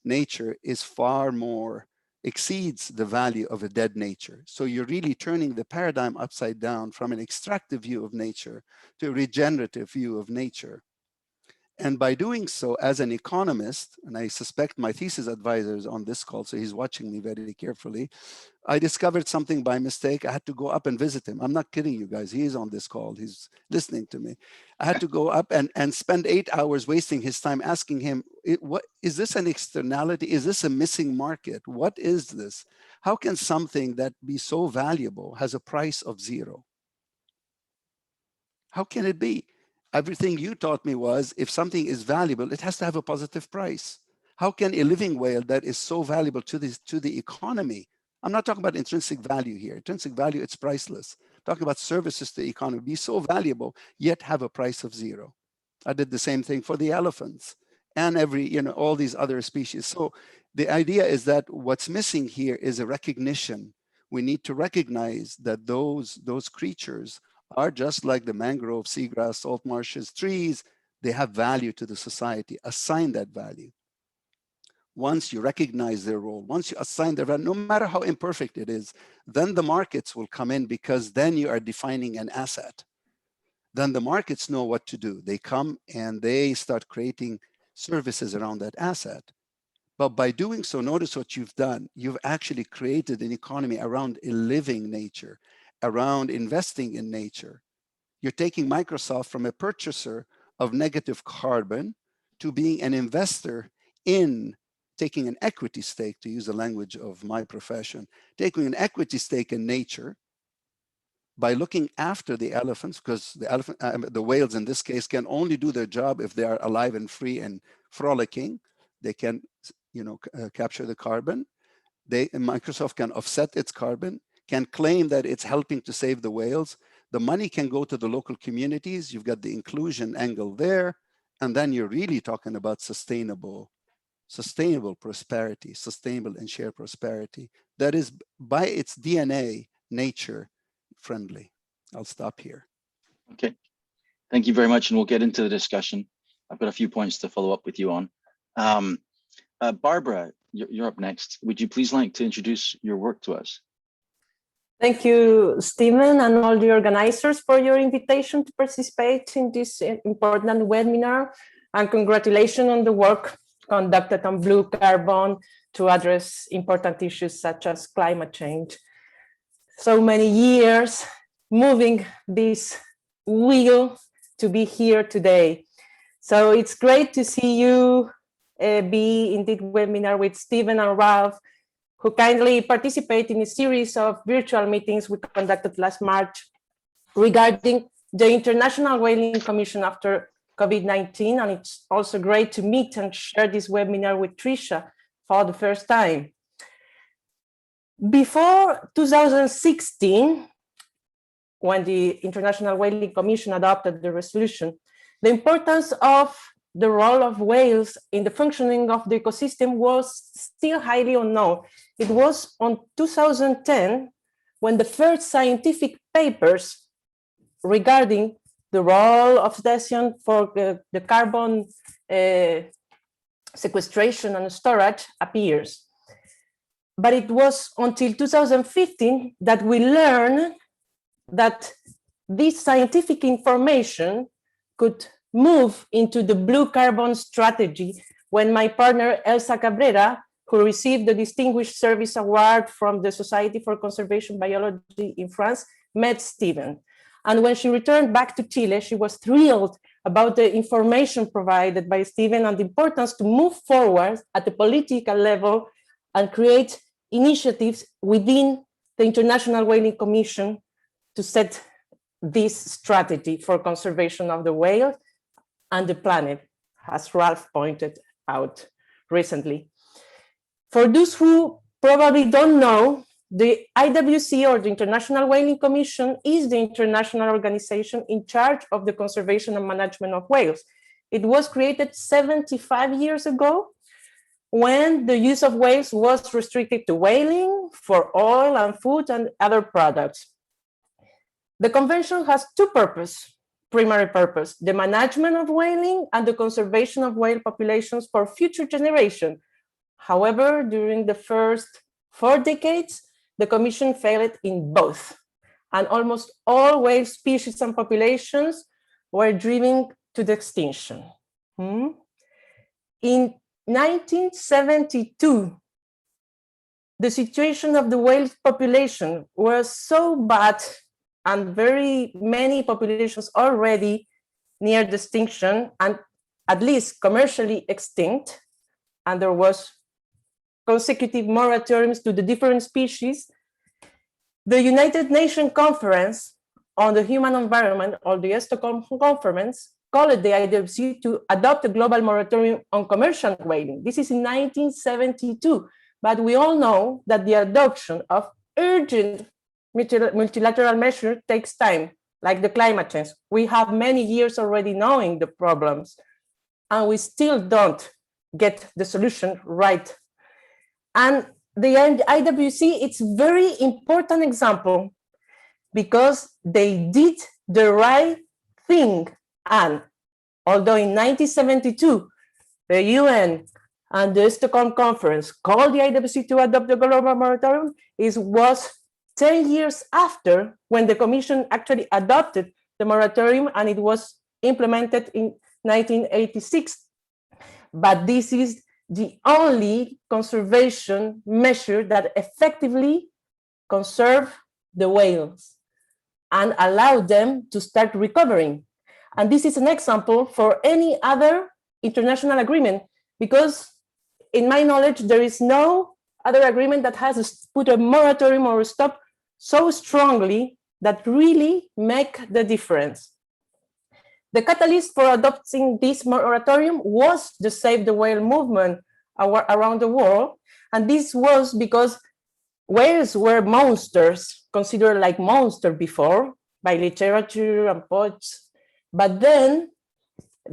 Speaker 2: nature is far more, exceeds the value of a dead nature. So you're really turning the paradigm upside down from an extractive view of nature to a regenerative view of nature. And by doing so, as an economist, and I suspect my thesis advisor is on this call, so he's watching me very carefully, I discovered something by mistake. I had to go up and visit him. I'm not kidding you guys. He's on this call. He's listening to me. I had to go up and spend 8 hours wasting his time asking him, what is this an externality? Is this a missing market? What is this? How can something that be so valuable has a price of 0? How can it be? Everything you taught me was, if something is valuable, it has to have a positive price. How can a living whale that is so valuable to the economy? I'm not talking about intrinsic value here. Intrinsic value, it's priceless. I'm talking about services to the economy, be so valuable, yet have a price of 0. I did the same thing for the elephants and all these other species. So the idea is that what's missing here is a recognition. We need to recognize that those creatures are just like the mangrove, seagrass, salt marshes, trees. They have value to the society. Assign that value. Once you recognize their role, once you assign their value, no matter how imperfect it is, then the markets will come in, because then you are defining an asset. Then the markets know what to do. They come and they start creating services around that asset. But by doing so, notice what you've done. You've actually created an economy around a living nature, around investing in nature. You're taking Microsoft from a purchaser of negative carbon to being an investor in taking an equity stake, to use the language of my profession, taking an equity stake in nature by looking after the elephants, because the whales in this case can only do their job if they are alive and free and frolicking. They can, capture the carbon. Microsoft can offset its carbon, can claim that it's helping to save the whales. The money can go to the local communities. You've got the inclusion angle there. And then you're really talking about sustainable prosperity, sustainable and shared prosperity that is by its DNA, nature friendly. I'll stop here.
Speaker 1: Okay, thank you very much. And we'll get into the discussion. I've got a few points to follow up with you on. Barbara, you're up next. Would you please like to introduce your work to us?
Speaker 3: Thank you, Steven, and all the organizers for your invitation to participate in this important webinar. And congratulations on the work conducted on blue carbon to address important issues such as climate change. So many years moving this wheel to be here today. So it's great to see you be in this webinar with Steven and Ralph, who kindly participate in a series of virtual meetings we conducted last March regarding the International Whaling Commission after COVID-19. And it's also great to meet and share this webinar with Tricia for the first time. Before 2016, when the International Whaling Commission adopted the resolution, the importance of the role of whales in the functioning of the ecosystem was still highly unknown. It was on 2010 when the first scientific papers regarding the role of cetacean for the carbon sequestration and storage appears. But it was until 2015 that we learned that this scientific information could move into the blue carbon strategy when my partner Elsa Cabrera, who received the Distinguished Service Award from the Society for Conservation Biology in France, met Steven. And when she returned back to Chile, she was thrilled about the information provided by Steven and the importance to move forward at the political level and create initiatives within the International Whaling Commission to set this strategy for conservation of the whale and the planet, as Ralph pointed out recently. For those who probably don't know, the IWC, or the International Whaling Commission, is the international organization in charge of the conservation and management of whales. It was created 75 years ago, when the use of whales was restricted to whaling for oil and food and other products. The convention has two primary purposes: the management of whaling and the conservation of whale populations for future generations. However, during the first 4 decades, the Commission failed in both, and almost all whale species and populations were driven to the extinction. In 1972, the situation of the whale population was so bad, and very many populations already near the extinction, and at least commercially extinct, and there was consecutive moratoriums to the different species. The United Nations Conference on the Human Environment, or the Stockholm Conference, called the IWC to adopt a global moratorium on commercial whaling. This is in 1972, but we all know that the adoption of urgent multilateral measures takes time, like the climate change. We have many years already knowing the problems, and we still don't get the solution right. And the IWC, it's a very important example because they did the right thing. And although in 1972, the UN and the Stockholm Conference called the IWC to adopt the global moratorium, it was 10 years after when the Commission actually adopted the moratorium, and it was implemented in 1986. But this is the only conservation measure that effectively conserve the whales and allow them to start recovering. And this is an example for any other international agreement, because in my knowledge, there is no other agreement that has put a moratorium or a stop so strongly that really make the difference. The catalyst for adopting this moratorium was the Save the Whale movement around the world. And this was because whales were monsters, considered like monsters before by literature and poets. But then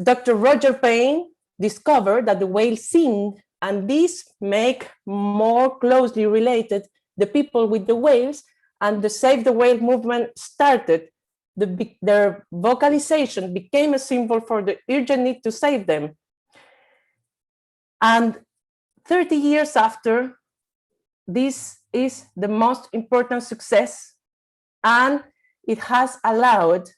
Speaker 3: Dr. Roger Payne discovered that the whales sing, and this make more closely related the people with the whales, and the Save the Whale movement started. Their vocalization became a symbol for the urgent need to save them. And 30 years after, this is the most important success, and it has allowed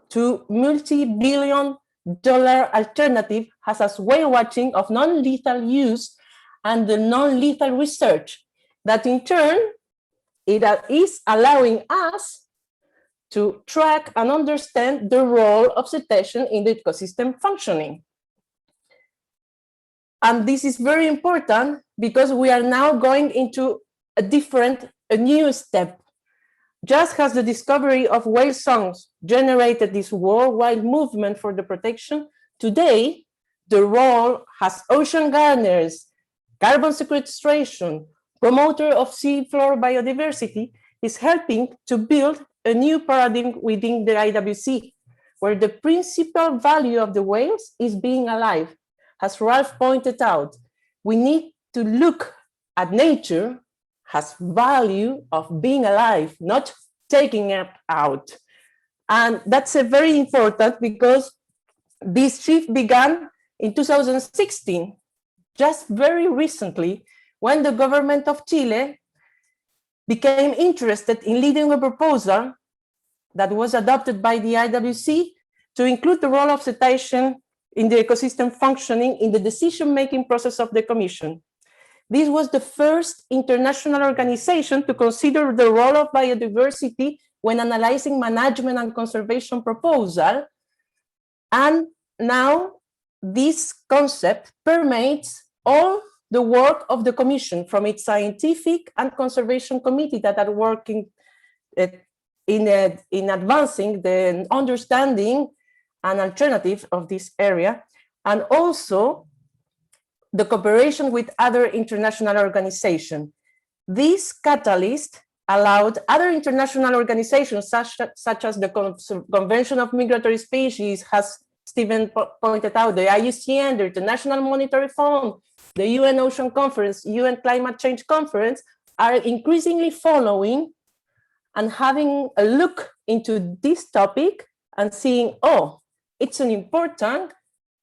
Speaker 3: to multi-billion-dollar alternative such as whale watching of non-lethal use and the non-lethal research that in turn it is allowing us to track and understand the role of cetacean in the ecosystem functioning. And this is very important because we are now going into a new step. Just as the discovery of whale songs generated this worldwide movement for the protection, today the role as ocean gardeners, carbon sequestration, promoter of seafloor biodiversity is helping to build a new paradigm within the IWC, where the principal value of the whales is being alive. As Ralph pointed out, we need to look at nature as value of being alive, not taking it out. And that's very important because this shift began in 2016, just very recently, when the government of Chile became interested in leading a proposal that was adopted by the IWC to include the role of cetacean in the ecosystem functioning in the decision-making process of the Commission. This was the first international organization to consider the role of biodiversity when analyzing management and conservation proposal. And now this concept permeates all the work of the Commission, from its scientific and conservation committee that are working in advancing the understanding and alternative of this area, and also the cooperation with other international organizations. This catalyst allowed other international organizations, such as the Convention of Migratory Species, as Steven pointed out, the IUCN, the International Monetary Fund, the UN Ocean Conference, UN Climate Change Conference, are increasingly following and having a look into this topic and seeing, oh, it's an important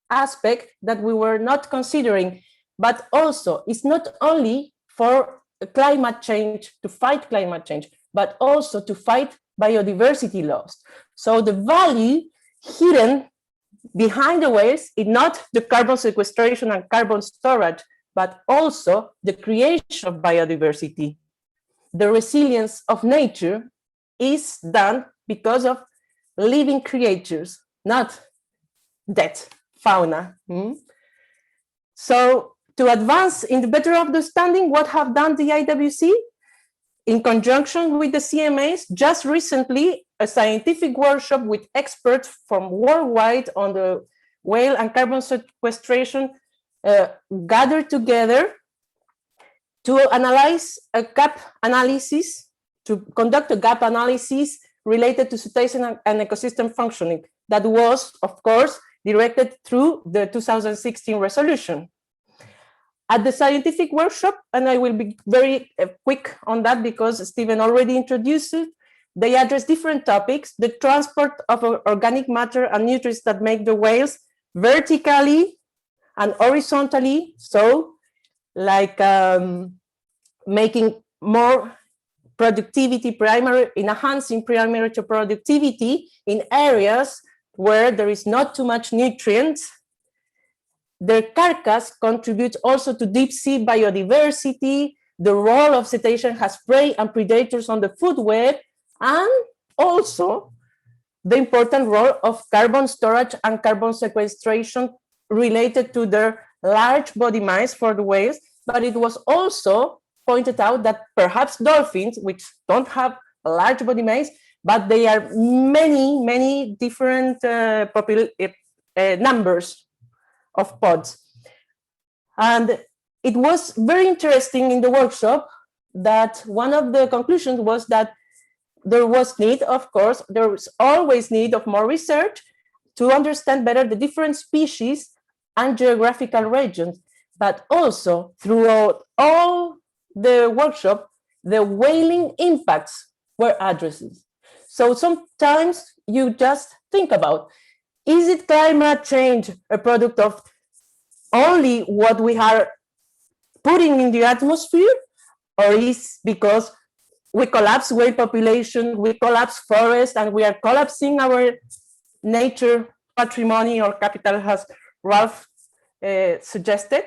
Speaker 3: aspect that we were not considering, but also it's not only for climate change, to fight climate change, but also to fight biodiversity loss. So the value hidden behind the whales is not the carbon sequestration and carbon storage, but also the creation of biodiversity. The resilience of nature is done because of living creatures, not dead fauna. So to advance in the better understanding, what have done the IWC in conjunction with the CMAs, just recently a scientific workshop with experts from worldwide on the whale and carbon sequestration gathered together to analyze a gap analysis, to conduct a gap analysis related to cetacean and ecosystem functioning that was, of course, directed through the 2016 resolution. At the scientific workshop, and I will be very quick on that because Steven already introduced it, they address different topics: the transport of organic matter and nutrients that make the whales vertically and horizontally, so like making more productivity, enhancing primary productivity in areas where there is not too much nutrients. Their carcass contributes also to deep sea biodiversity, the role of cetacean as prey and predators on the food web, and also the important role of carbon storage and carbon sequestration related to their large body mass for the whales. But it was also pointed out that perhaps dolphins, which don't have a large body mass, but they are many different numbers of pods. And it was very interesting in the workshop that one of the conclusions was that there was need, of course, there was always need of more research to understand better the different species and geographical regions, but also throughout all the workshop, the whaling impacts were addressed. So sometimes you just think about, is it climate change a product of only what we are putting in the atmosphere, or is because we collapse whale population, we collapse forest, and we are collapsing our nature patrimony or capital, as Ralph suggested?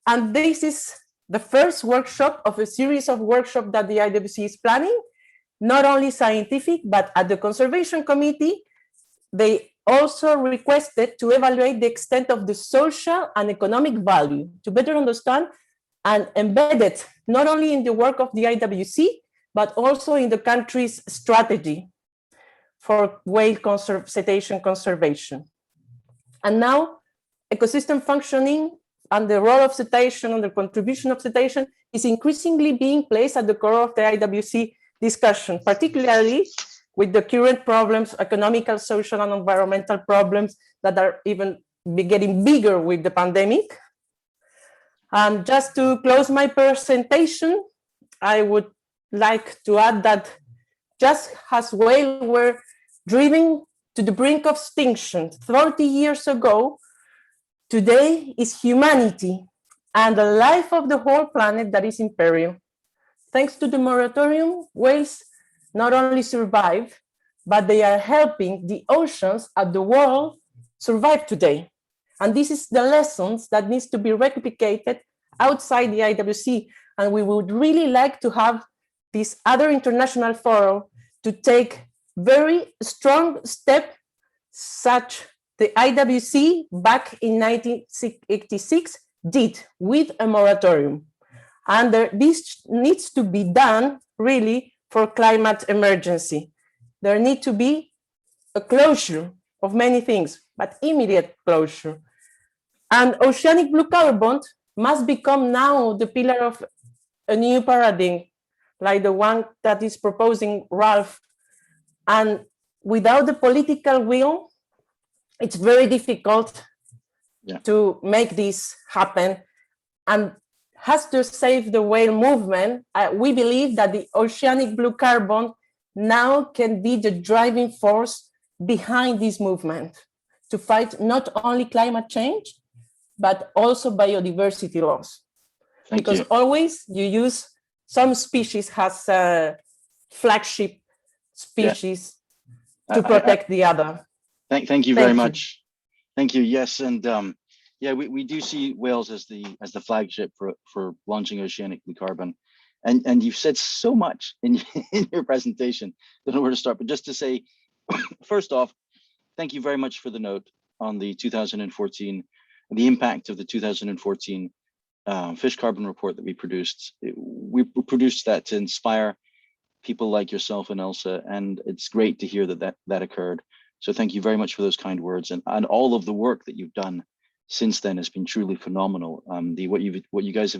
Speaker 3: And this is the first workshop of a series of workshops that the IWC is planning, not only scientific, but at the Conservation Committee, they also requested to evaluate the extent of the social and economic value to better understand and embed it not only in the work of the IWC, but also in the country's strategy for whale cetacean conservation. And now, ecosystem functioning and the role of cetacean and the contribution of cetacean is increasingly being placed at the core of the IWC discussion, particularly with the current problems, economical, social, and environmental problems that are even getting bigger with the pandemic. And just to close my presentation, I would like to add that just as whales were driven to the brink of extinction 30 years ago, today is humanity and the life of the whole planet that is in peril. Thanks to the moratorium, whales not only survive, but they are helping the oceans and the world survive today. And this is the lessons that needs to be replicated outside the IWC. And we would really like to have this other international forum to take very strong step, such the IWC back in 1986 did with a moratorium. And this needs to be done really for climate emergency. There need to be a closure of many things, but immediate closure. And oceanic blue carbon must become now the pillar of a new paradigm, like the one that is proposing Ralph. And without the political will, it's very difficult to make this happen. And has to save the whale movement. We believe that the oceanic blue carbon now can be the driving force behind this movement to fight not only climate change, but also biodiversity loss. Because always you use some species as a flagship species to protect the other.
Speaker 1: Thank you very much. Thank you. Yes, and yeah, we do see whales as the flagship for launching oceanic blue carbon, and you've said so much in your presentation. Don't know where to start, but just to say, first off, thank you very much for the note on the 2014, the impact of the 2014 fish carbon report that we produced. We produced that to inspire people like yourself and Elsa, and it's great to hear that occurred. So thank you very much for those kind words, and all of the work that you've done since then has been truly phenomenal. What you guys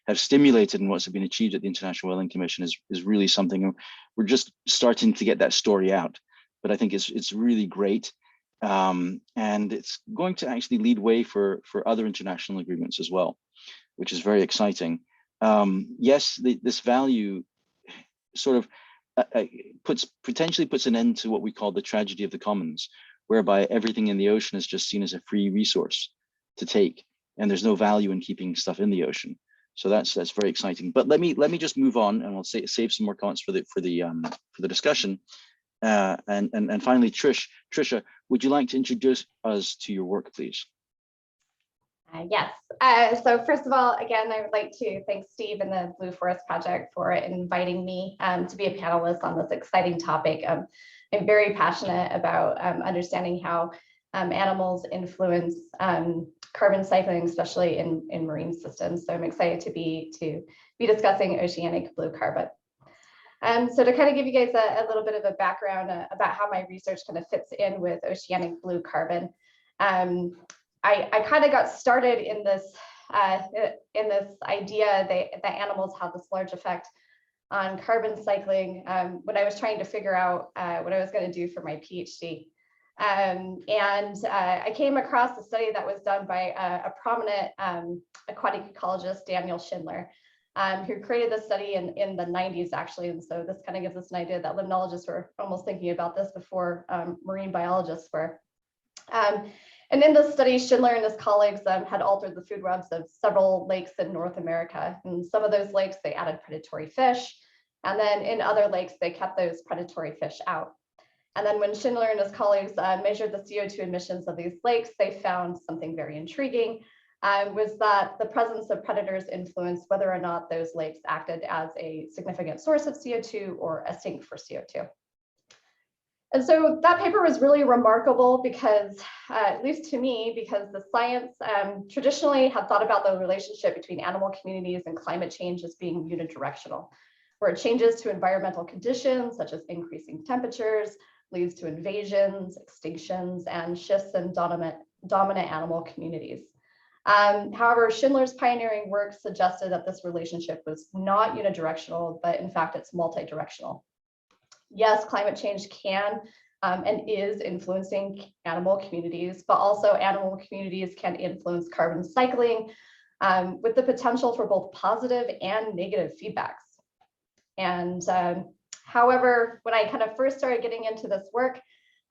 Speaker 1: have stimulated and what's been achieved at the International Whaling Commission is really something. We're just starting to get that story out, but I think it's really great, and it's going to actually lead way for other international agreements as well, which is very exciting. Yes, this value sort of potentially puts an end to what we call the tragedy of the commons, whereby everything in the ocean is just seen as a free resource to take, and there's no value in keeping stuff in the ocean. So that's very exciting. But let me just move on, and we'll save some more comments for the discussion. And finally, Tricia, would you like to introduce us to your work, please?
Speaker 4: Yes. So first of all, again, I would like to thank Steve and the Blue Forest Project for inviting me to be a panelist on this exciting topic. I'm very passionate about understanding how animals influence carbon cycling, especially in marine systems. So I'm excited to be discussing oceanic blue carbon. So to kind of give you guys a little bit of a background about how my research kind of fits in with oceanic blue carbon. I kind of got started in this idea that animals have this large effect on carbon cycling when I was trying to figure out what I was going to do for my PhD. I came across a study that was done by a prominent aquatic ecologist, Daniel Schindler, who created this study in the 90s, actually. And so this kind of gives us an idea that limnologists were almost thinking about this before marine biologists were. And in this study, Schindler and his colleagues had altered the food webs of several lakes in North America. In some of those lakes, they added predatory fish. And then in other lakes, they kept those predatory fish out. And then when Schindler and his colleagues measured the CO2 emissions of these lakes, they found something very intriguing, was that the presence of predators influenced whether or not those lakes acted as a significant source of CO2 or a sink for CO2. And so that paper was really remarkable because, at least to me, because the science traditionally had thought about the relationship between animal communities and climate change as being unidirectional, where changes to environmental conditions, such as increasing temperatures, leads to invasions, extinctions, and shifts in dominant animal communities. However, Schindler's pioneering work suggested that this relationship was not unidirectional, but in fact, it's multidirectional. Yes, climate change can and is influencing animal communities, but also animal communities can influence carbon cycling with the potential for both positive and negative feedbacks. And however, when I kind of first started getting into this work,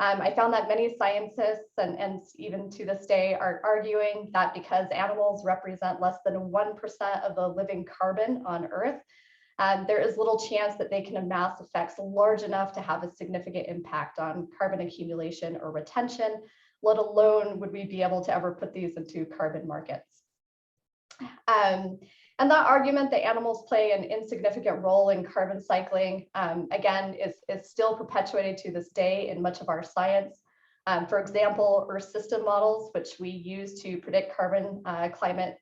Speaker 4: I found that many scientists and even to this day are arguing that because animals represent less than 1% of the living carbon on Earth, there is little chance that they can amass effects large enough to have a significant impact on carbon accumulation or retention, let alone would we be able to ever put these into carbon markets. And that argument that animals play an insignificant role in carbon cycling, again, is still perpetuated to this day in much of our science. For example, Earth system models, which we use to predict carbon climate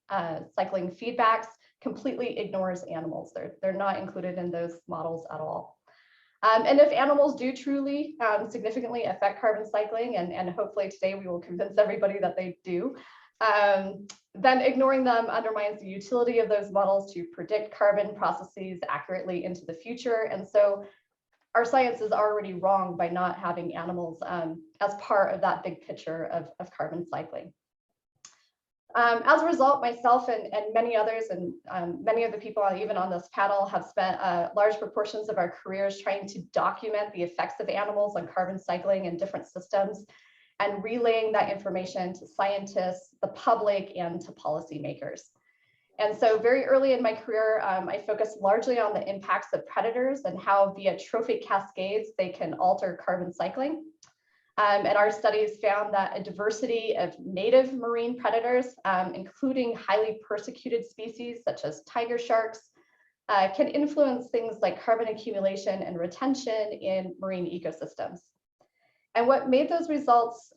Speaker 4: cycling feedbacks, completely ignores animals. They're not included in those models at all. And if animals do truly significantly affect carbon cycling, and hopefully today we will convince everybody that they do, then ignoring them undermines the utility of those models to predict carbon processes accurately into the future. And so our science is already wrong by not having animals as part of that big picture of carbon cycling. As a result, myself and many others and many of the people even on this panel have spent large proportions of our careers trying to document the effects of animals on carbon cycling in different systems and relaying that information to scientists, the public, and to policymakers. And so very early in my career, I focused largely on the impacts of predators and how via trophic cascades, they can alter carbon cycling. And our studies found that a diversity of native marine predators, including highly persecuted species such as tiger sharks, can influence things like carbon accumulation and retention in marine ecosystems. And what made those results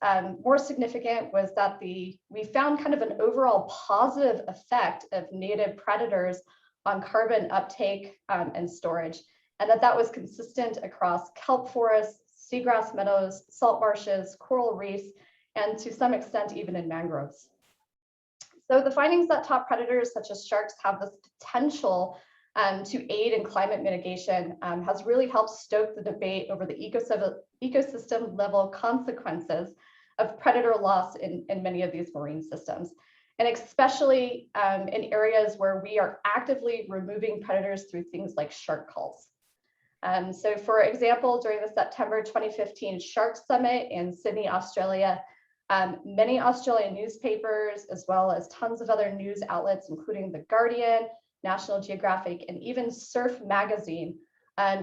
Speaker 4: more significant was that we found kind of an overall positive effect of native predators on carbon uptake and storage, and that was consistent across kelp forests, seagrass meadows, salt marshes, coral reefs, and to some extent even in mangroves. So the findings that top predators such as sharks have this potential to aid in climate mitigation has really helped stoke the debate over the ecosystem level consequences of predator loss in many of these marine systems, and especially in areas where we are actively removing predators through things like shark culls. So for example, during the September 2015 Shark Summit in Sydney, Australia, many Australian newspapers, as well as tons of other news outlets, including The Guardian, National Geographic, and even Surf magazine,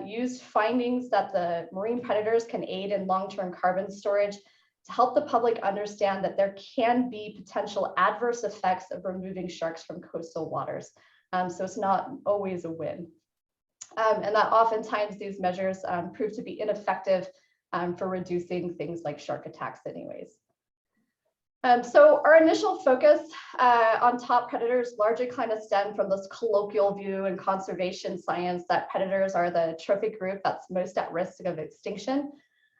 Speaker 4: used findings that the marine predators can aid in long-term carbon storage to help the public understand that there can be potential adverse effects of removing sharks from coastal waters. So it's not always a win. And that oftentimes these measures prove to be ineffective for reducing things like shark attacks anyways. So our initial focus on top predators largely kind of stemmed from this colloquial view in conservation science that predators are the trophic group that's most at risk of extinction.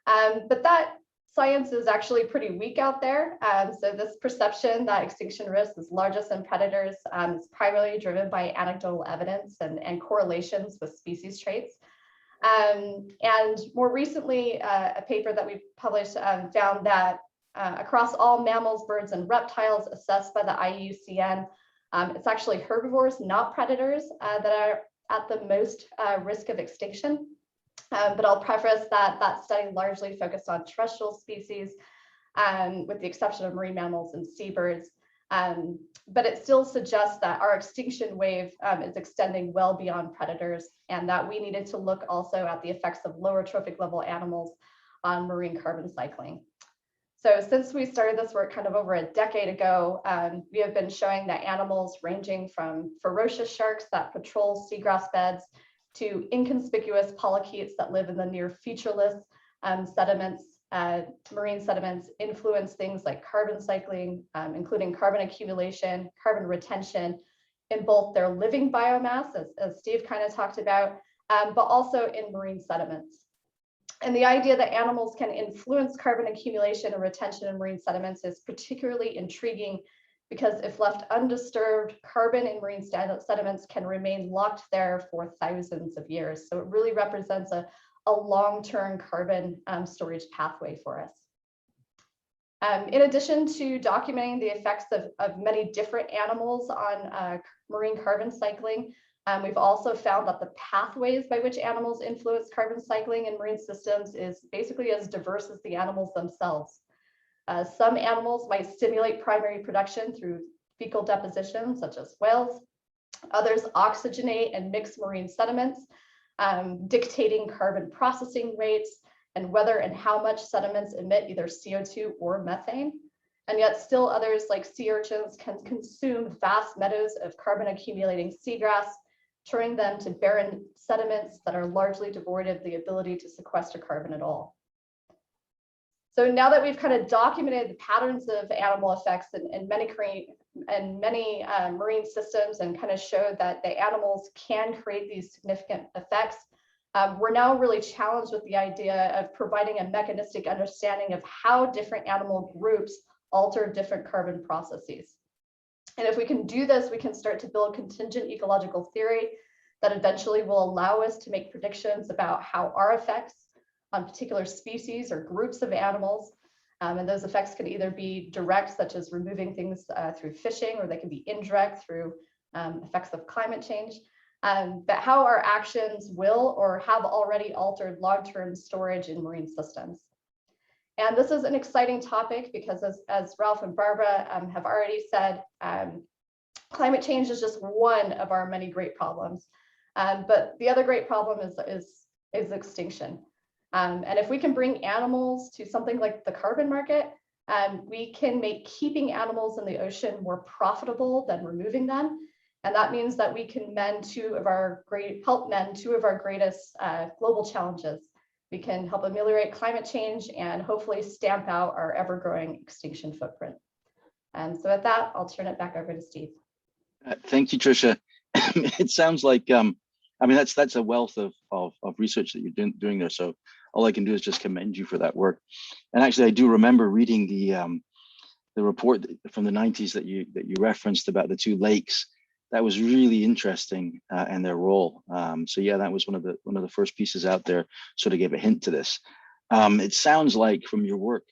Speaker 4: But that science is actually pretty weak out there. So this perception that extinction risk is largest in predators is primarily driven by anecdotal evidence and correlations with species traits. And more recently, a paper that we published found that across all mammals, birds, and reptiles assessed by the IUCN, it's actually herbivores, not predators, that are at the most risk of extinction. But I'll preface that that study largely focused on terrestrial species, with the exception of marine mammals and seabirds. But it still suggests that our extinction wave is extending well beyond predators, and that we needed to look also at the effects of lower trophic level animals on marine carbon cycling. So since we started this work kind of over a decade ago, we have been showing that animals ranging from ferocious sharks that patrol seagrass beds to inconspicuous polychaetes that live in the near featureless sediments, marine sediments, influence things like carbon cycling, including carbon accumulation, carbon retention in both their living biomass, as Steve kind of talked about, but also in marine sediments. And the idea that animals can influence carbon accumulation and retention in marine sediments is particularly intriguing because if left undisturbed, carbon in marine sediments can remain locked there for thousands of years. So it really represents a long-term carbon storage pathway for us. In addition to documenting the effects of many different animals on marine carbon cycling, we've also found that the pathways by which animals influence carbon cycling in marine systems is basically as diverse as the animals themselves. Some animals might stimulate primary production through fecal deposition, such as whales. Others oxygenate and mix marine sediments, dictating carbon processing rates and whether and how much sediments emit either CO2 or methane. And yet still others, like sea urchins, can consume vast meadows of carbon accumulating seagrass, turning them to barren sediments that are largely devoid of the ability to sequester carbon at all. So now that we've kind of documented the patterns of animal effects in many marine systems and kind of showed that the animals can create these significant effects, we're now really challenged with the idea of providing a mechanistic understanding of how different animal groups alter different carbon processes. And if we can do this, we can start to build contingent ecological theory that eventually will allow us to make predictions about how our effects on particular species or groups of animals, and those effects can either be direct, such as removing things through fishing, or they can be indirect through effects of climate change, but how our actions will or have already altered long-term storage in marine systems. And this is an exciting topic because as Ralph and Barbara have already said, climate change is just one of our many great problems. But the other great problem is extinction. And if we can bring animals to something like the carbon market, we can make keeping animals in the ocean more profitable than removing them. And that means that we can help mend two of our greatest global challenges. We can help ameliorate climate change and hopefully stamp out our ever-growing extinction footprint. And so with that, I'll turn it back over to Steve.
Speaker 1: Thank you, Tricia. It sounds like, I mean, that's a wealth of research that you're doing there. So all I can do is just commend you for that work. And actually, I do remember reading the report from the 90s that you referenced about the two lakes. That was really interesting and their role. So yeah, that was one of the first pieces out there, sort of gave a hint to this. It sounds like from your work,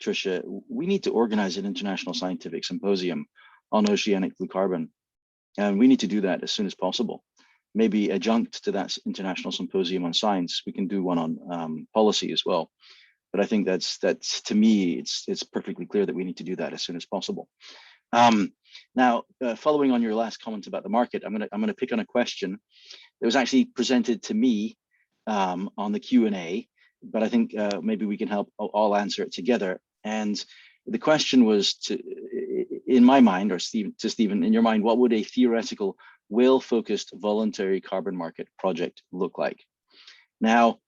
Speaker 1: Tricia, we need to organize an international scientific symposium on oceanic blue carbon. And we need to do that as soon as possible. Maybe adjunct to that international symposium on science, we can do one on policy as well. But I think that's to me, it's perfectly clear that we need to do that as soon as possible. Now, following on your last comment about the market, I'm gonna pick on a question that was actually presented to me on the Q&A, but I think maybe we can help all answer it together. And the question was, in my mind, or to Stephen, in your mind, what would a theoretical, whale-focused voluntary carbon market project look like? Now,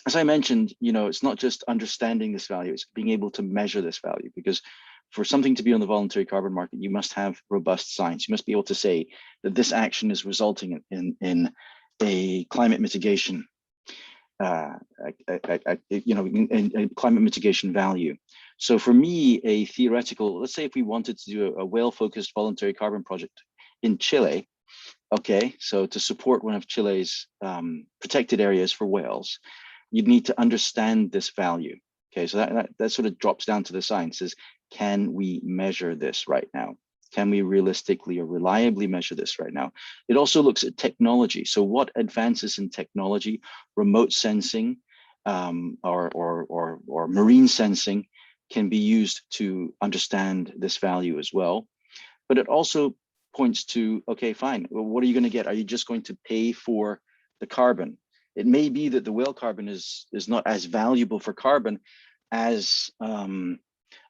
Speaker 1: as I mentioned, it's not just understanding this value, it's being able to measure this value, because for something to be on the voluntary carbon market, you must have robust science. You must be able to say that this action is resulting in a climate mitigation, in climate mitigation value. So for me, a theoretical, let's say if we wanted to do a whale-focused voluntary carbon project in Chile, okay, so to support one of Chile's protected areas for whales, you'd need to understand this value. Okay, so that sort of drops down to the science, is can we measure this right now? Can we realistically or reliably measure this right now? It also looks at technology. So what advances in technology, remote sensing, or marine sensing can be used to understand this value as well. But it also points to, okay, fine, well, what are you going to get? Are you just going to pay for the carbon? It may be that the whale carbon is not as valuable for carbon as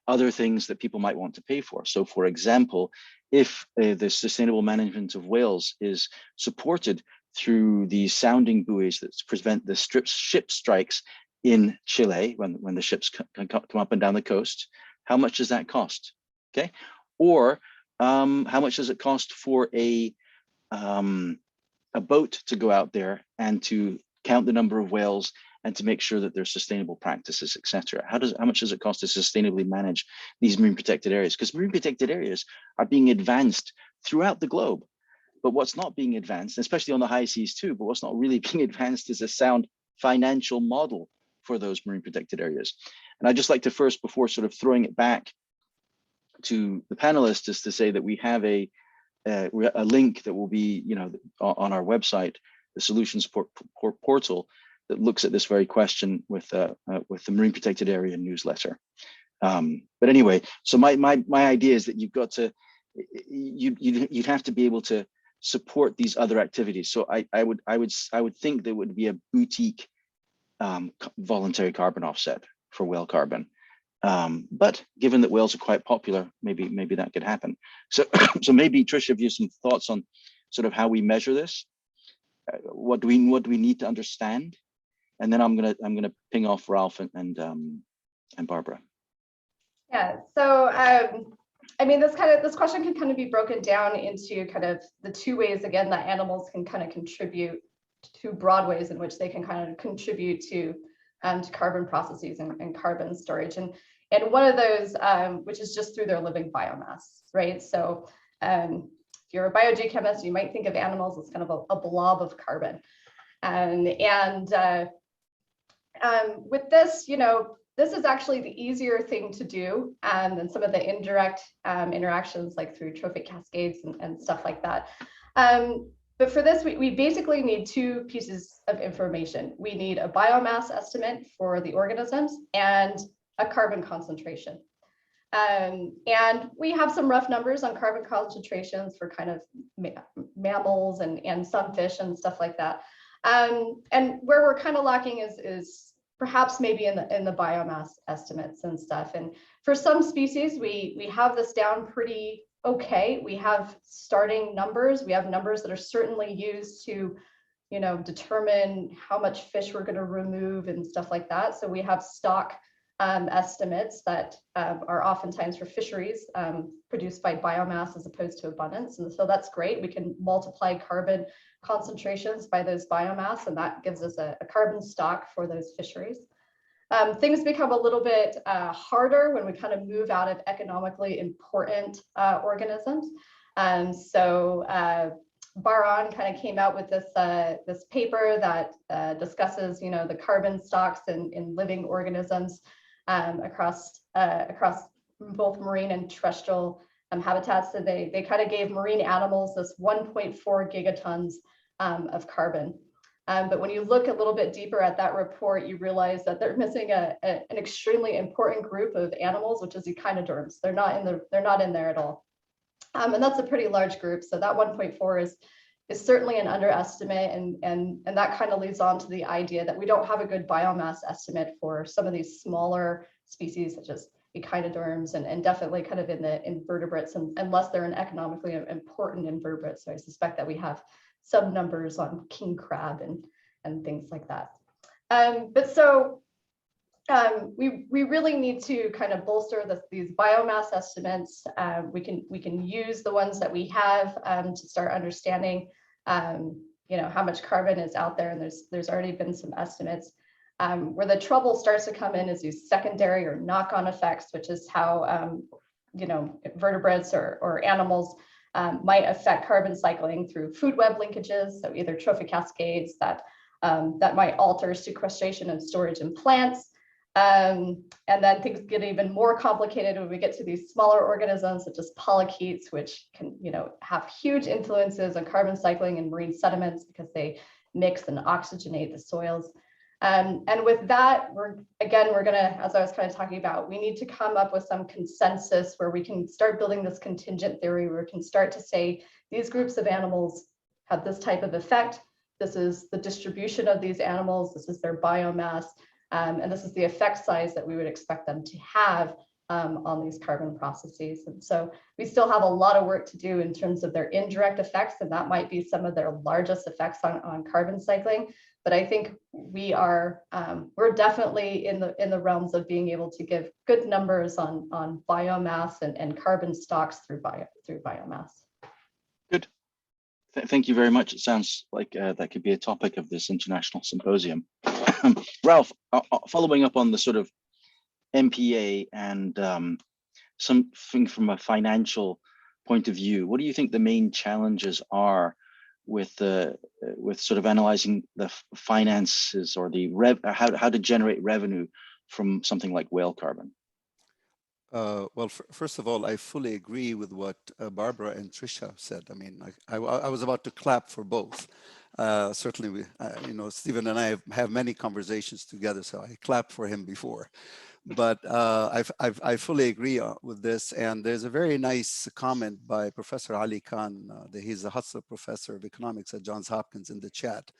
Speaker 1: other things that people might want to pay for. So for example, if the sustainable management of whales is supported through the sounding buoys that prevent the ship strikes in Chile when the ships come up and down the coast, how much does that cost? Okay, or how much does it cost for a boat to go out there and to count the number of whales and to make sure that there's sustainable practices, etc. How much does it cost to sustainably manage these marine protected areas? Because marine protected areas are being advanced throughout the globe. But what's not being advanced, especially on the high seas too, but what's not really being advanced is a sound financial model for those marine protected areas. And I'd just like to first, before sort of throwing it back to the panelists, is to say that we have a link that will be, on our website, the Solutions portal, that looks at this very question with the Marine Protected Area newsletter. But anyway, so my idea is that you've got to, you'd have to be able to support these other activities. So I would think there would be a boutique voluntary carbon offset for whale carbon. But given that whales are quite popular, maybe that could happen. So maybe Tricia, if you have some thoughts on sort of how we measure this, what do we need to understand, and then I'm gonna ping off Ralph and Barbara.
Speaker 4: Yeah. So I mean, this question can kind of be broken down into kind of the two ways again that animals can kind of contribute, two broad ways in which they can kind of contribute to carbon processes and carbon storage. And And one of those, which is just through their living biomass, right? So if you're a biogeochemist, you might think of animals as kind of a blob of carbon. With this, this is actually the easier thing to do than some of the indirect interactions like through trophic cascades and stuff like that. But for this, we basically need two pieces of information. We need a biomass estimate for the organisms and a carbon concentration. And we have some rough numbers on carbon concentrations for kind of mammals and some fish and stuff like that. And where we're kind of lacking is perhaps maybe in the biomass estimates and stuff. And for some species, we have this down pretty okay. We have starting numbers. We have numbers that are certainly used to, determine how much fish we're going to remove and stuff like that. So we have stock estimates that are oftentimes for fisheries produced by biomass as opposed to abundance. And so that's great. We can multiply carbon concentrations by those biomass, and that gives us a carbon stock for those fisheries. Things become a little bit harder when we kind of move out of economically important organisms. So Baran kind of came out with this paper that discusses, the carbon stocks in living organisms across both marine and terrestrial habitats. So they kind of gave marine animals this 1.4 gigatons of carbon. But when you look a little bit deeper at that report, you realize that they're missing an extremely important group of animals, which is echinoderms. They're not in there at all. And that's a pretty large group. So that 1.4 is certainly an underestimate. And that kind of leads on to the idea that we don't have a good biomass estimate for some of these smaller species, such as echinoderms and definitely kind of in the invertebrates, unless they're an economically important invertebrate. So I suspect that we have some numbers on king crab and things like that. But so we really need to kind of bolster these biomass estimates. We can use the ones that we have to start understanding, how much carbon is out there, and there's already been some estimates. Where the trouble starts to come in is these secondary or knock-on effects, which is how vertebrates or animals might affect carbon cycling through food web linkages, so either trophic cascades that might alter sequestration and storage in plants. And then things get even more complicated when we get to these smaller organisms such as polychaetes, which can have huge influences on carbon cycling in marine sediments because they mix and oxygenate the soils. And with that, we're gonna, as I was kind of talking about, we need to come up with some consensus where we can start building this contingent theory where we can start to say these groups of animals have this type of effect. This is the distribution of these animals. This is their biomass. And this is the effect size that we would expect them to have on these carbon processes. And so we still have a lot of work to do in terms of their indirect effects, and that might be some of their largest effects on carbon cycling. But I think we're definitely in the realms of being able to give good numbers on biomass and carbon stocks through biomass.
Speaker 1: Good. Thank you very much. It sounds like that could be a topic of this international symposium. Ralph, following up on the sort of MPA and something from a financial point of view, what do you think the main challenges are with sort of analyzing the finances or the how to generate revenue from something like whale carbon?
Speaker 2: Well, first of all, I fully agree with what Barbara and Trisha said. I mean, I was about to clap for both. Certainly, Steven and I have many conversations together, so I clapped for him before. But I fully agree with this. And there's a very nice comment by Professor Ali Khan. He's a Hustler Professor of Economics at Johns Hopkins in the chat,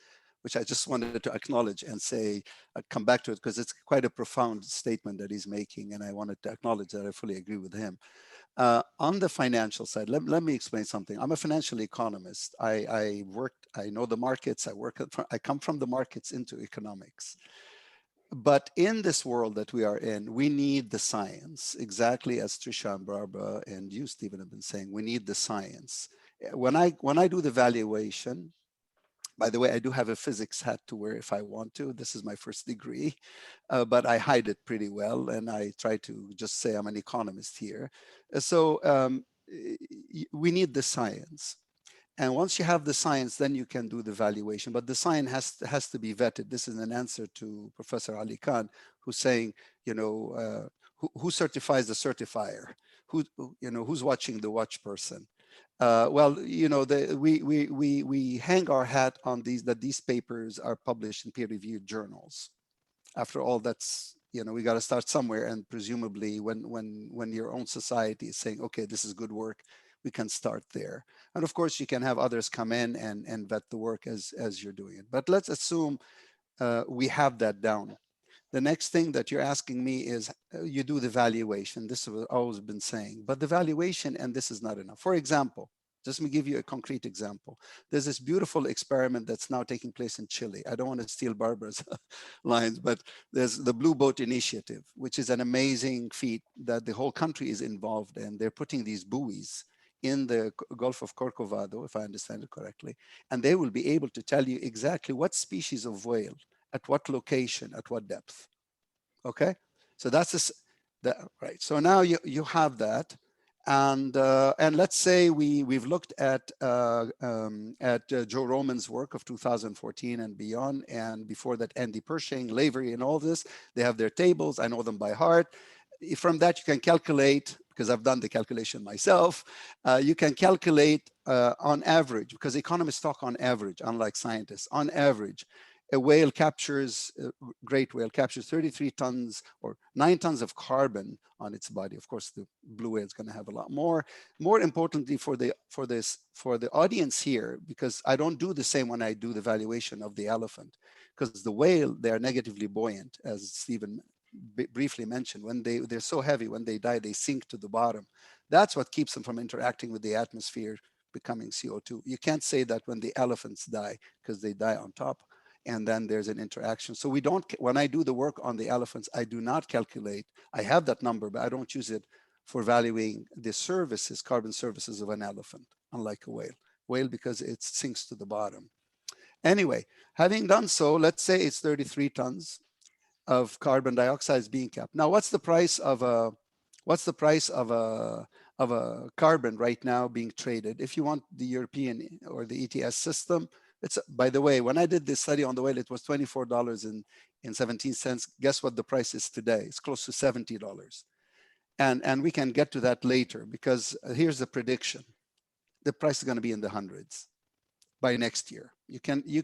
Speaker 2: which I just wanted to acknowledge and say, come back to it because it's quite a profound statement that he's making. And I wanted to acknowledge that I fully agree with him. On the financial side, let me explain something. I'm a financial economist. I know the markets. I come from the markets into economics. But in this world that we are in, we need the science, exactly as Trisha and Barbara and you, Steven, have been saying. We need the science. When I do the valuation, By the way, I do have a physics hat to wear if I want to. This is my first degree, but I hide it pretty well. And I try to just say I'm an economist here. We need the science. And once you have the science, then you can do the valuation. But the science has to be vetted. This is an answer to Professor Ali Khan, who's saying, who certifies the certifier? Who's watching the watch person? Well, we hang our hat on that these papers are published in peer-reviewed journals. After all, that's, we got to start somewhere, and presumably when your own society is saying, okay, this is good work, we can start there. And of course, you can have others come in and vet the work as you're doing it. But let's assume we have that down. The next thing that you're asking me is you do the valuation. This is what I've always been saying, but the valuation, and this is not enough. For example, just let me give you a concrete example. There's this beautiful experiment that's now taking place in Chile. I don't want to steal Barbara's lines, but there's the Blue Boat Initiative, which is an amazing feat that the whole country is involved in. They're putting these buoys in the Gulf of Corcovado, if I understand it correctly, and they will be able to tell you exactly what species of whale, at what location, at what depth. Okay, so that's right. So now you have that, and let's say we've looked at Joe Roman's work of 2014 and beyond, and before that Andy Pershing, Lavery, and all this. They have their tables. I know them by heart. From that you can calculate, because I've done the calculation myself. You can calculate on average, because economists talk on average, unlike scientists. On average, a whale captures, a great whale captures 33 tons or 9 tons of carbon on its body. Of course, the blue whale is going to have a lot more. More importantly for the audience here, because I don't do the same when I do the valuation of the elephant, because the whale, they are negatively buoyant, as Stephen briefly mentioned. When they're so heavy, when they die, they sink to the bottom. That's what keeps them from interacting with the atmosphere, becoming CO2. You can't say that when the elephants die, because they die on top, and then there's an interaction. So we don't, when I do the work on the elephants, I do not calculate. I have that number, but I don't use it for valuing the services, carbon services of an elephant, unlike a whale. Whale, because it sinks to the bottom. Anyway, having done so, let's say it's 33 tons of carbon dioxide being capped. Now, what's the price of a carbon right now being traded? If you want the European or the ETS system, it's, by the way, when I did this study on the whale, it was $24.17. Guess what the price is today? It's close to $70. And we can get to that later, because here's the prediction. The price is going to be in the hundreds by next year. You can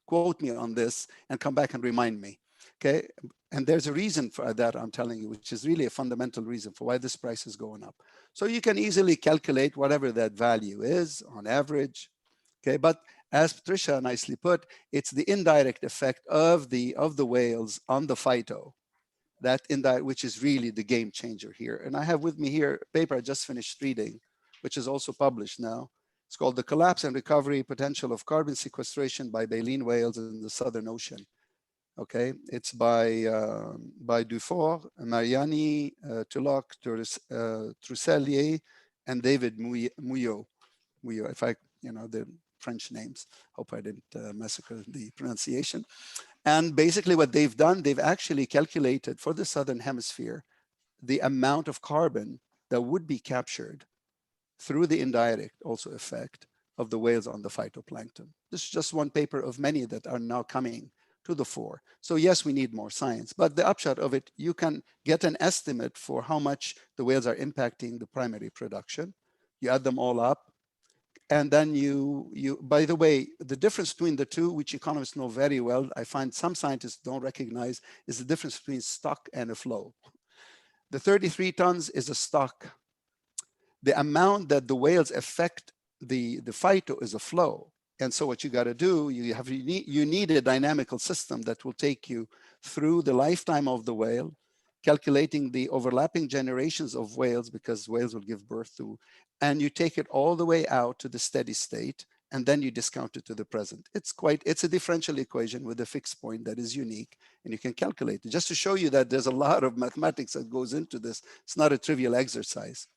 Speaker 2: quote me on this and come back and remind me. Okay, and there's a reason for that I'm telling you, which is really a fundamental reason for why this price is going up. So you can easily calculate whatever that value is on average. Okay, but as Patricia nicely put, it's the indirect effect of the whales on the phyto, that indirect, which is really the game changer here. And I have with me here a paper I just finished reading, which is also published now. It's called The Collapse and Recovery Potential of Carbon Sequestration by Baleen Whales in the Southern Ocean. Okay, it's by Dufour, Mariani, Tulloch, Trousselier, and David Mouillot. If I, the French names, hope I didn't massacre the pronunciation. And basically what they've done, they've actually calculated for the Southern Hemisphere the amount of carbon that would be captured through the indirect also effect of the whales on the phytoplankton. This is just one paper of many that are now coming to the fore. So yes, we need more science, but the upshot of it, you can get an estimate for how much the whales are impacting the primary production. You add them all up, and then by the way, the difference between the two, which economists know very well, I find some scientists don't recognize, is the difference between stock and a flow. The 33 tons is a stock. The amount that the whales affect the phyto is a flow. And so what you got to do, you need a dynamical system that will take you through the lifetime of the whale, calculating the overlapping generations of whales, because whales will give birth to, and you take it all the way out to the steady state, and then you discount it to the present. It's a differential equation with a fixed point that is unique, and you can calculate it. Just to show you that there's a lot of mathematics that goes into this. It's not a trivial exercise.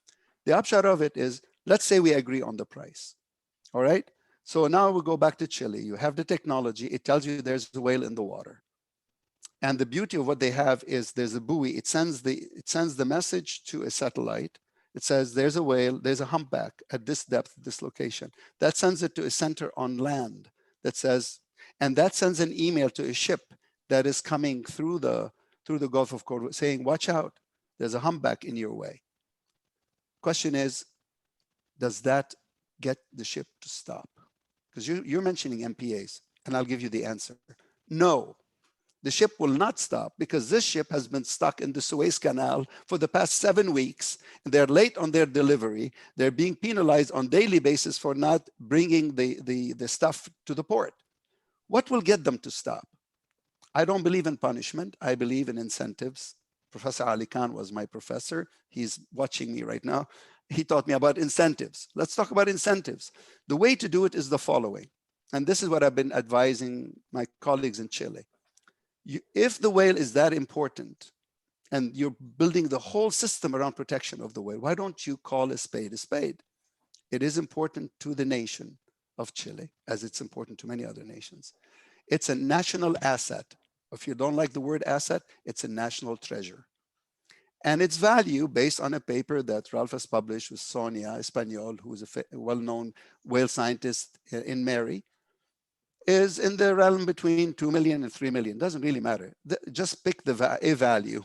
Speaker 2: The upshot of it is, let's say we agree on the price. All right. So now we go back to Chile. You have the technology. It tells you there's a whale in the water. And the beauty of what they have is there's a buoy. It sends the message to a satellite. It says there's a whale, there's a humpback at this depth, this location. That sends it to a center on land that says, and that sends an email to a ship that is coming through the Gulf of Cordoba saying, watch out, there's a humpback in your way. Question is, does that get the ship to stop? Because you're mentioning MPAs, and I'll give you the answer. No, the ship will not stop, because this ship has been stuck in the Suez Canal for the past 7 weeks. And they're late on their delivery. They're being penalized on a daily basis for not bringing the stuff to the port. What will get them to stop? I don't believe in punishment. I believe in incentives. Professor Ali Khan was my professor. He's watching me right now. He taught me about incentives. Let's talk about incentives. The way to do it is the following. And this is what I've been advising my colleagues in Chile. If the whale is that important and you're building the whole system around protection of the whale, why don't you call a spade a spade? It is important to the nation of Chile, as it's important to many other nations. It's a national asset. If you don't like the word asset, it's a national treasure. And its value, based on a paper that Ralph has published with Sonia Espanyol, who is a well-known whale scientist in Mary, is in the realm between 2 million and 3 million. Doesn't really matter. Just pick a value.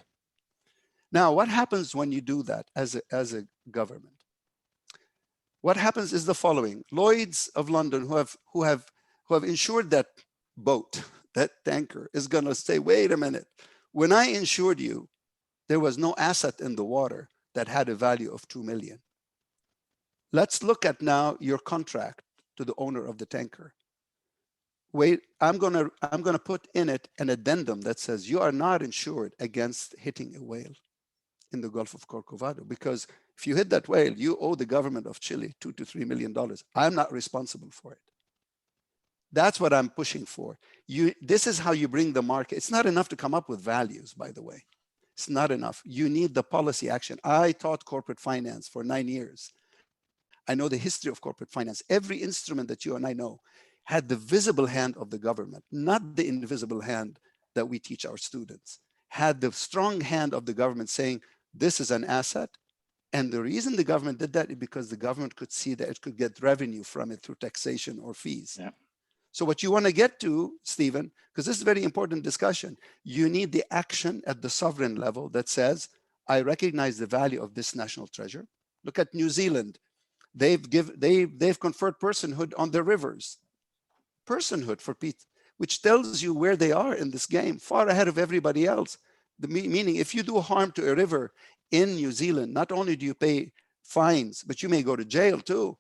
Speaker 2: Now, what happens when you do that as a government? What happens is the following. Lloyd's of London, who have insured that boat, that tanker, is going to say, wait a minute. When I insured you, there was no asset in the water that had a value of 2 million. Let's look at now your contract to the owner of the tanker. Wait, I'm gonna put in it an addendum that says you are not insured against hitting a whale in the Gulf of Corcovado, because if you hit that whale, you owe the government of Chile $2 to $3 million. I'm not responsible for it. That's what I'm pushing for. This is how you bring the market. It's not enough to come up with values, by the way. It's not enough. You need the policy action. I taught corporate finance for 9 years. I know the history of corporate finance. Every instrument that you and I know had the visible hand of the government, not the invisible hand that we teach our students, had the strong hand of the government saying, this is an asset. And the reason the government did that is because the government could see that it could get revenue from it through taxation or fees. Yeah. So what you want to get to, Stephen, because this is a very important discussion, you need the action at the sovereign level that says, I recognize the value of this national treasure. Look at New Zealand. They've conferred personhood on their rivers. Personhood for Pete, which tells you where they are in this game, far ahead of everybody else. Meaning, if you do harm to a river in New Zealand, not only do you pay fines, but you may go to jail too.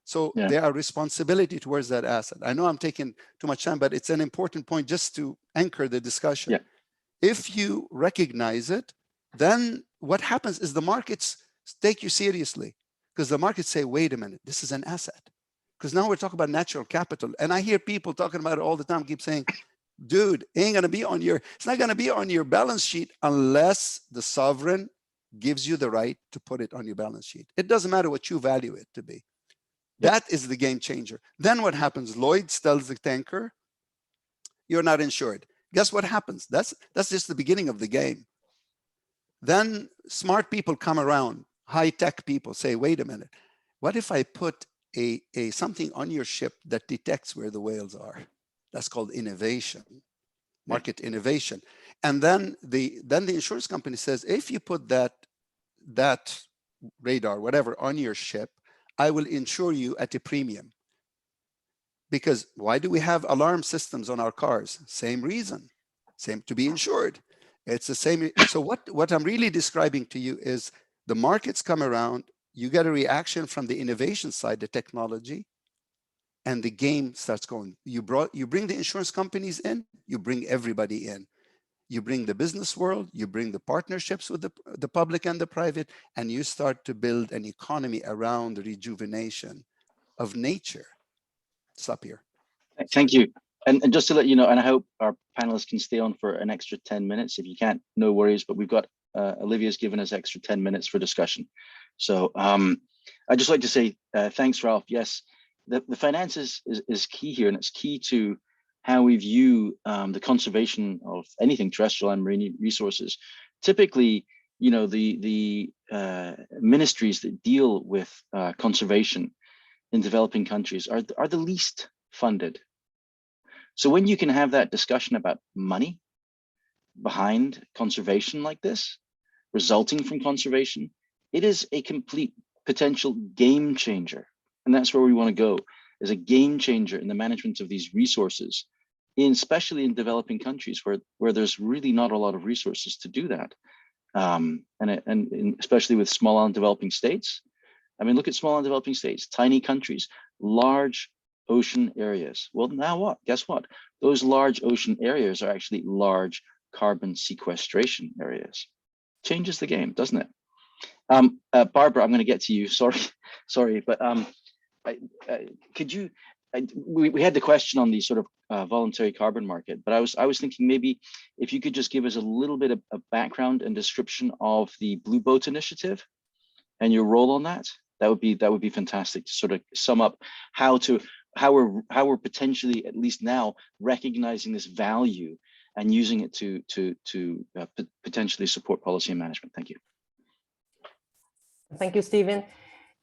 Speaker 2: So yeah, there are responsibility towards that asset. I know I'm taking too much time, but it's an important point just to anchor the discussion. Yeah. If you recognize it, then what happens is the markets take you seriously, because the markets say, wait a minute, this is an asset. Because now we're talking about natural capital. And I hear people talking about it all the time, keep saying, dude, it's not gonna be on your balance sheet unless the sovereign gives you the right to put it on your balance sheet. It doesn't matter what you value it to be. That is the game changer. Then what happens? Lloyd's tells the tanker, you're not insured. Guess what happens? That's just the beginning of the game. Then smart people come around, high-tech people say, wait a minute, what if I put something on your ship that detects where the whales are? That's called innovation, market innovation. And then the insurance company says, if you put that radar, whatever, on your ship, I will insure you at a premium. Because why do we have alarm systems on our cars? Same reason, same to be insured. It's the same. So what I'm really describing to you is the markets come around, you get a reaction from the innovation side, the technology, and the game starts going. You bring the insurance companies in, you bring everybody in. You bring the business world, you bring the partnerships with the public and the private, and you start to build an economy around the rejuvenation of nature. Stop here.
Speaker 1: Thank you. And just to let you know, and I hope our panelists can stay on for an extra 10 minutes. If you can't, no worries, but we've got, Olivia's given us extra 10 minutes for discussion. So I'd just like to say, thanks, Ralph. Yes, the finance is key here, and it's key to how we view the conservation of anything terrestrial and marine resources. Typically, you know, the ministries that deal with conservation in developing countries are the least funded. So when you can have that discussion about money behind conservation like this, resulting from conservation, it is a complete potential game changer. And that's where we want to go, is a game changer in the management of these resources, especially in developing countries where there's really not a lot of resources to do that. And especially with small and developing states. I mean, look at small and developing states, tiny countries, large ocean areas. Well, now what? Guess what? Those large ocean areas are actually large carbon sequestration areas. Changes the game, doesn't it? Barbara, I'm going to get to you. Sorry, but could you? We had the question on the sort of voluntary carbon market, but I was thinking maybe if you could just give us a little bit of a background and description of the Blue Boat Initiative and your role on that. That would be fantastic to sort of sum up how we're potentially, at least now, recognizing this value and using it to potentially support policy and management. Thank you.
Speaker 3: Thank you, Steven.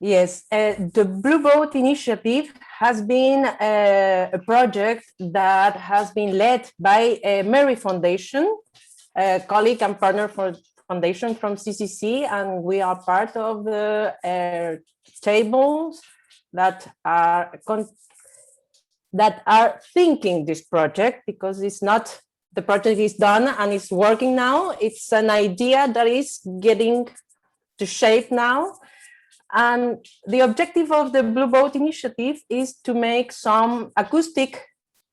Speaker 3: Yes, the Blue Boat Initiative has been a project that has been led by Mary Foundation, a colleague and partner for Foundation from CCC, and we are part of the tables that are thinking this project, because it's not, the project is done and it's working now. It's an idea that is getting to shape now. And the objective of the Blue Boat Initiative is to make some acoustic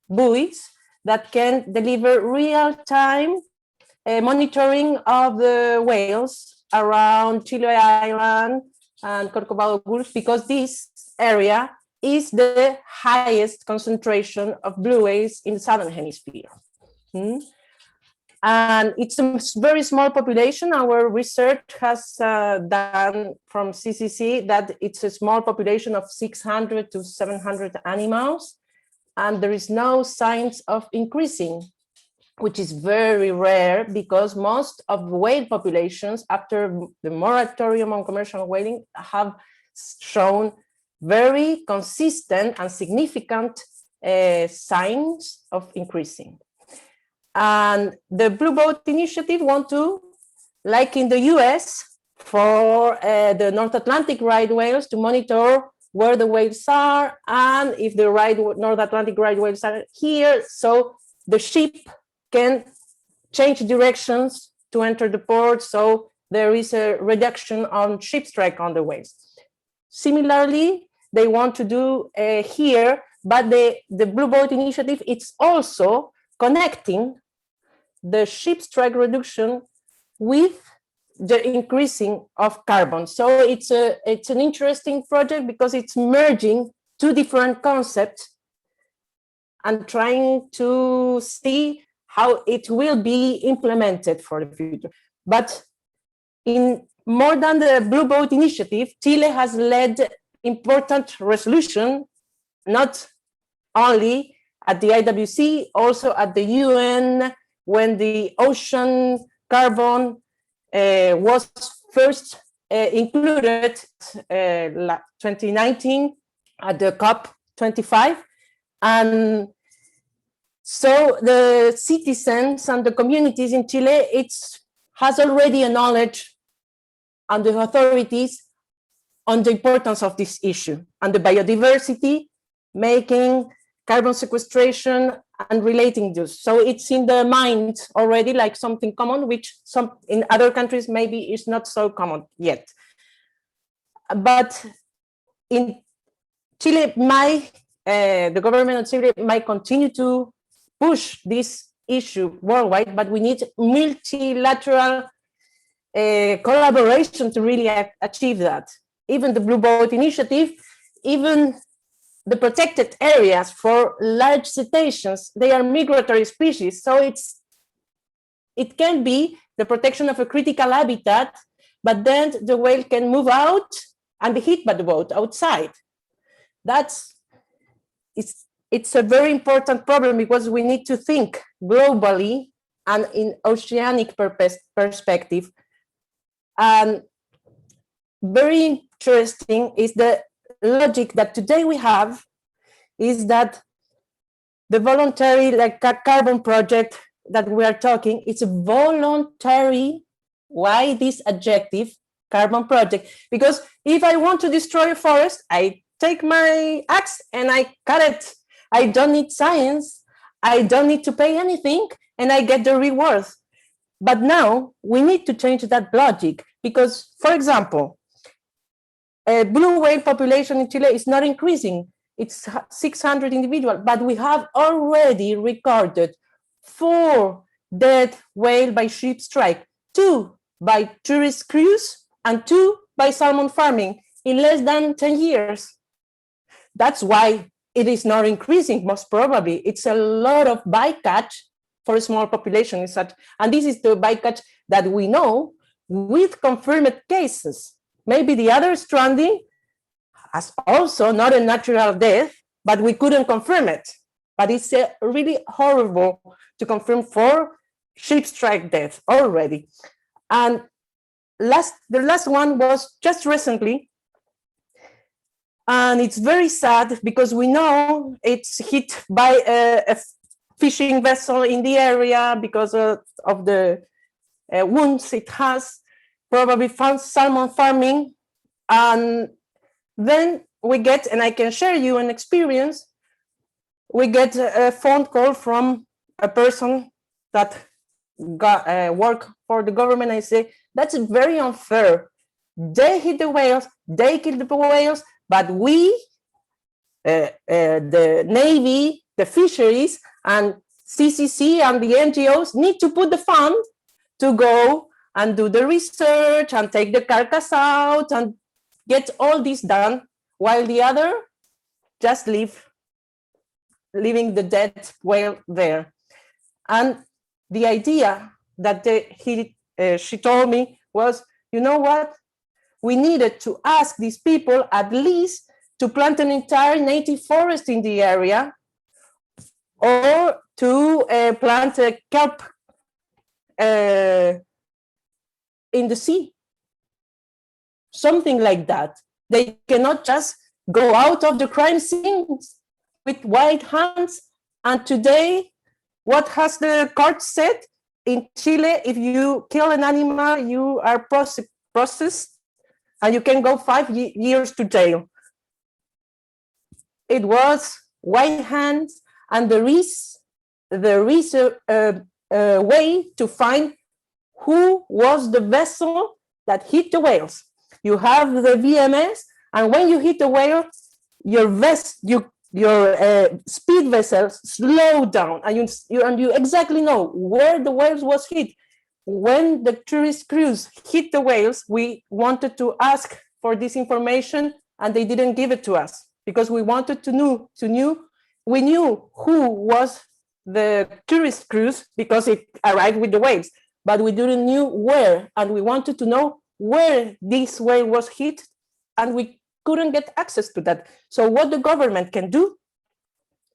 Speaker 3: buoys that can deliver real-time monitoring of the whales around Chile Island and Corcovado Gulf, because this area is the highest concentration of blue whales in the Southern Hemisphere. And it's a very small population. Our research has done from CCC that it's a small population of 600 to 700 animals, and there is no signs of increasing, which is very rare, because most of whale populations after the moratorium on commercial whaling have shown very consistent and significant signs of increasing. And the Blue Boat Initiative want to, like in the US, for the North Atlantic right whales, to monitor where the whales are and if the North Atlantic right whales are here, so the ship can change directions to enter the port, so there is a reduction on ship strike on the whales. Similarly, they want to do here, but the Blue Boat Initiative, it's also connecting the ship strike reduction with the increasing of carbon. So it's an interesting project because it's merging two different concepts and trying to see how it will be implemented for the future. But in more than the Blue Boat Initiative, Chile has led important resolution, not only at the IWC, also at the UN, when the ocean carbon was first included 2019 at the COP25. And so the citizens and the communities in Chile, has already a knowledge and the authorities on the importance of this issue and the biodiversity, making carbon sequestration and relating this. So it's in the mind already like something common, which some in other countries maybe is not so common yet. But in Chile, the government of Chile might continue to push this issue worldwide, but we need multilateral collaboration to really achieve that. Even the Blue Boat Initiative, even the protected areas for large cetaceans, they are migratory species. So it can be the protection of a critical habitat, but then the whale can move out and be hit by the boat outside. That's it's a very important problem because we need to think globally and in oceanic perspective. And very interesting is the logic that today we have is that the voluntary, like carbon project that we are talking, it's a voluntary. Why this adjective, carbon project? Because if I want to destroy a forest, I take my axe and I cut it. I don't need science. I don't need to pay anything, and I get the reward. But now we need to change that logic because, for example, a blue whale population in Chile is not increasing. It's 600 individuals, but we have already recorded 4 dead whales by ship strike, 2 by tourist cruise, and 2 by salmon farming in less than 10 years. That's why it is not increasing, most probably. It's a lot of bycatch for a small population. And this is the bycatch that we know with confirmed cases. Maybe the other stranding has also not a natural death, but we couldn't confirm it. But it's really horrible to confirm 4 ship strike deaths already. And the last one was just recently, and it's very sad because we know it's hit by a fishing vessel in the area because of the wounds it has, probably found salmon farming. And then we get, and I can share you an experience, we get a phone call from a person that got work for the government. I say, that's very unfair. They hit the whales, they kill the whales, but we, the Navy, the fisheries, and CCC and the NGOs need to put the fund to go and do the research and take the carcass out and get all this done, while the other just leaving the dead whale there. And the idea that she told me was, you know what? We needed to ask these people at least to plant an entire native forest in the area, or to plant a kelp in the sea. Something like that. They cannot just go out of the crime scenes with white hands. And today, what has the court said? In Chile, if you kill an animal, you are processed and you can go 5 years to jail. It was white hands, and there is a way to find who was the vessel that hit the whales. You have the VMS, and when you hit the whale, your speed vessels slow down, and you exactly know where the whales was hit. When the tourist cruise hit the whales, we wanted to ask for this information, and they didn't give it to us because we wanted to know. We knew who was the tourist cruise because it arrived with the whales, but we didn't know where, and we wanted to know where this whale was hit, and we couldn't get access to that. So what the government can do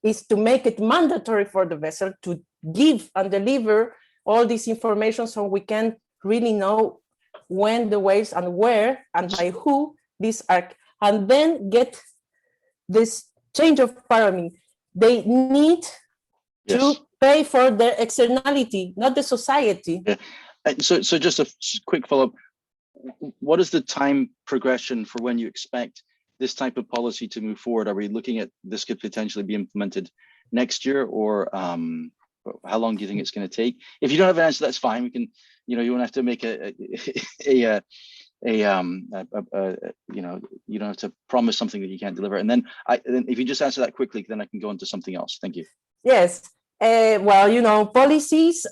Speaker 3: is to make it mandatory for the vessel to give and deliver all this information so we can really know when the whales and where and by who these are, and then get this change of paradigm. They need to pay for their externality, not the society.
Speaker 1: Yeah. So just a quick follow-up. What is the time progression for when you expect this type of policy to move forward? Are we looking at this could potentially be implemented next year, or how long do you think it's going to take? If you don't have an answer, that's fine. We can, you don't have to make you don't have to promise something that you can't deliver. And then if you just answer that quickly, then I can go on to something else. Thank you.
Speaker 3: Yes. Policies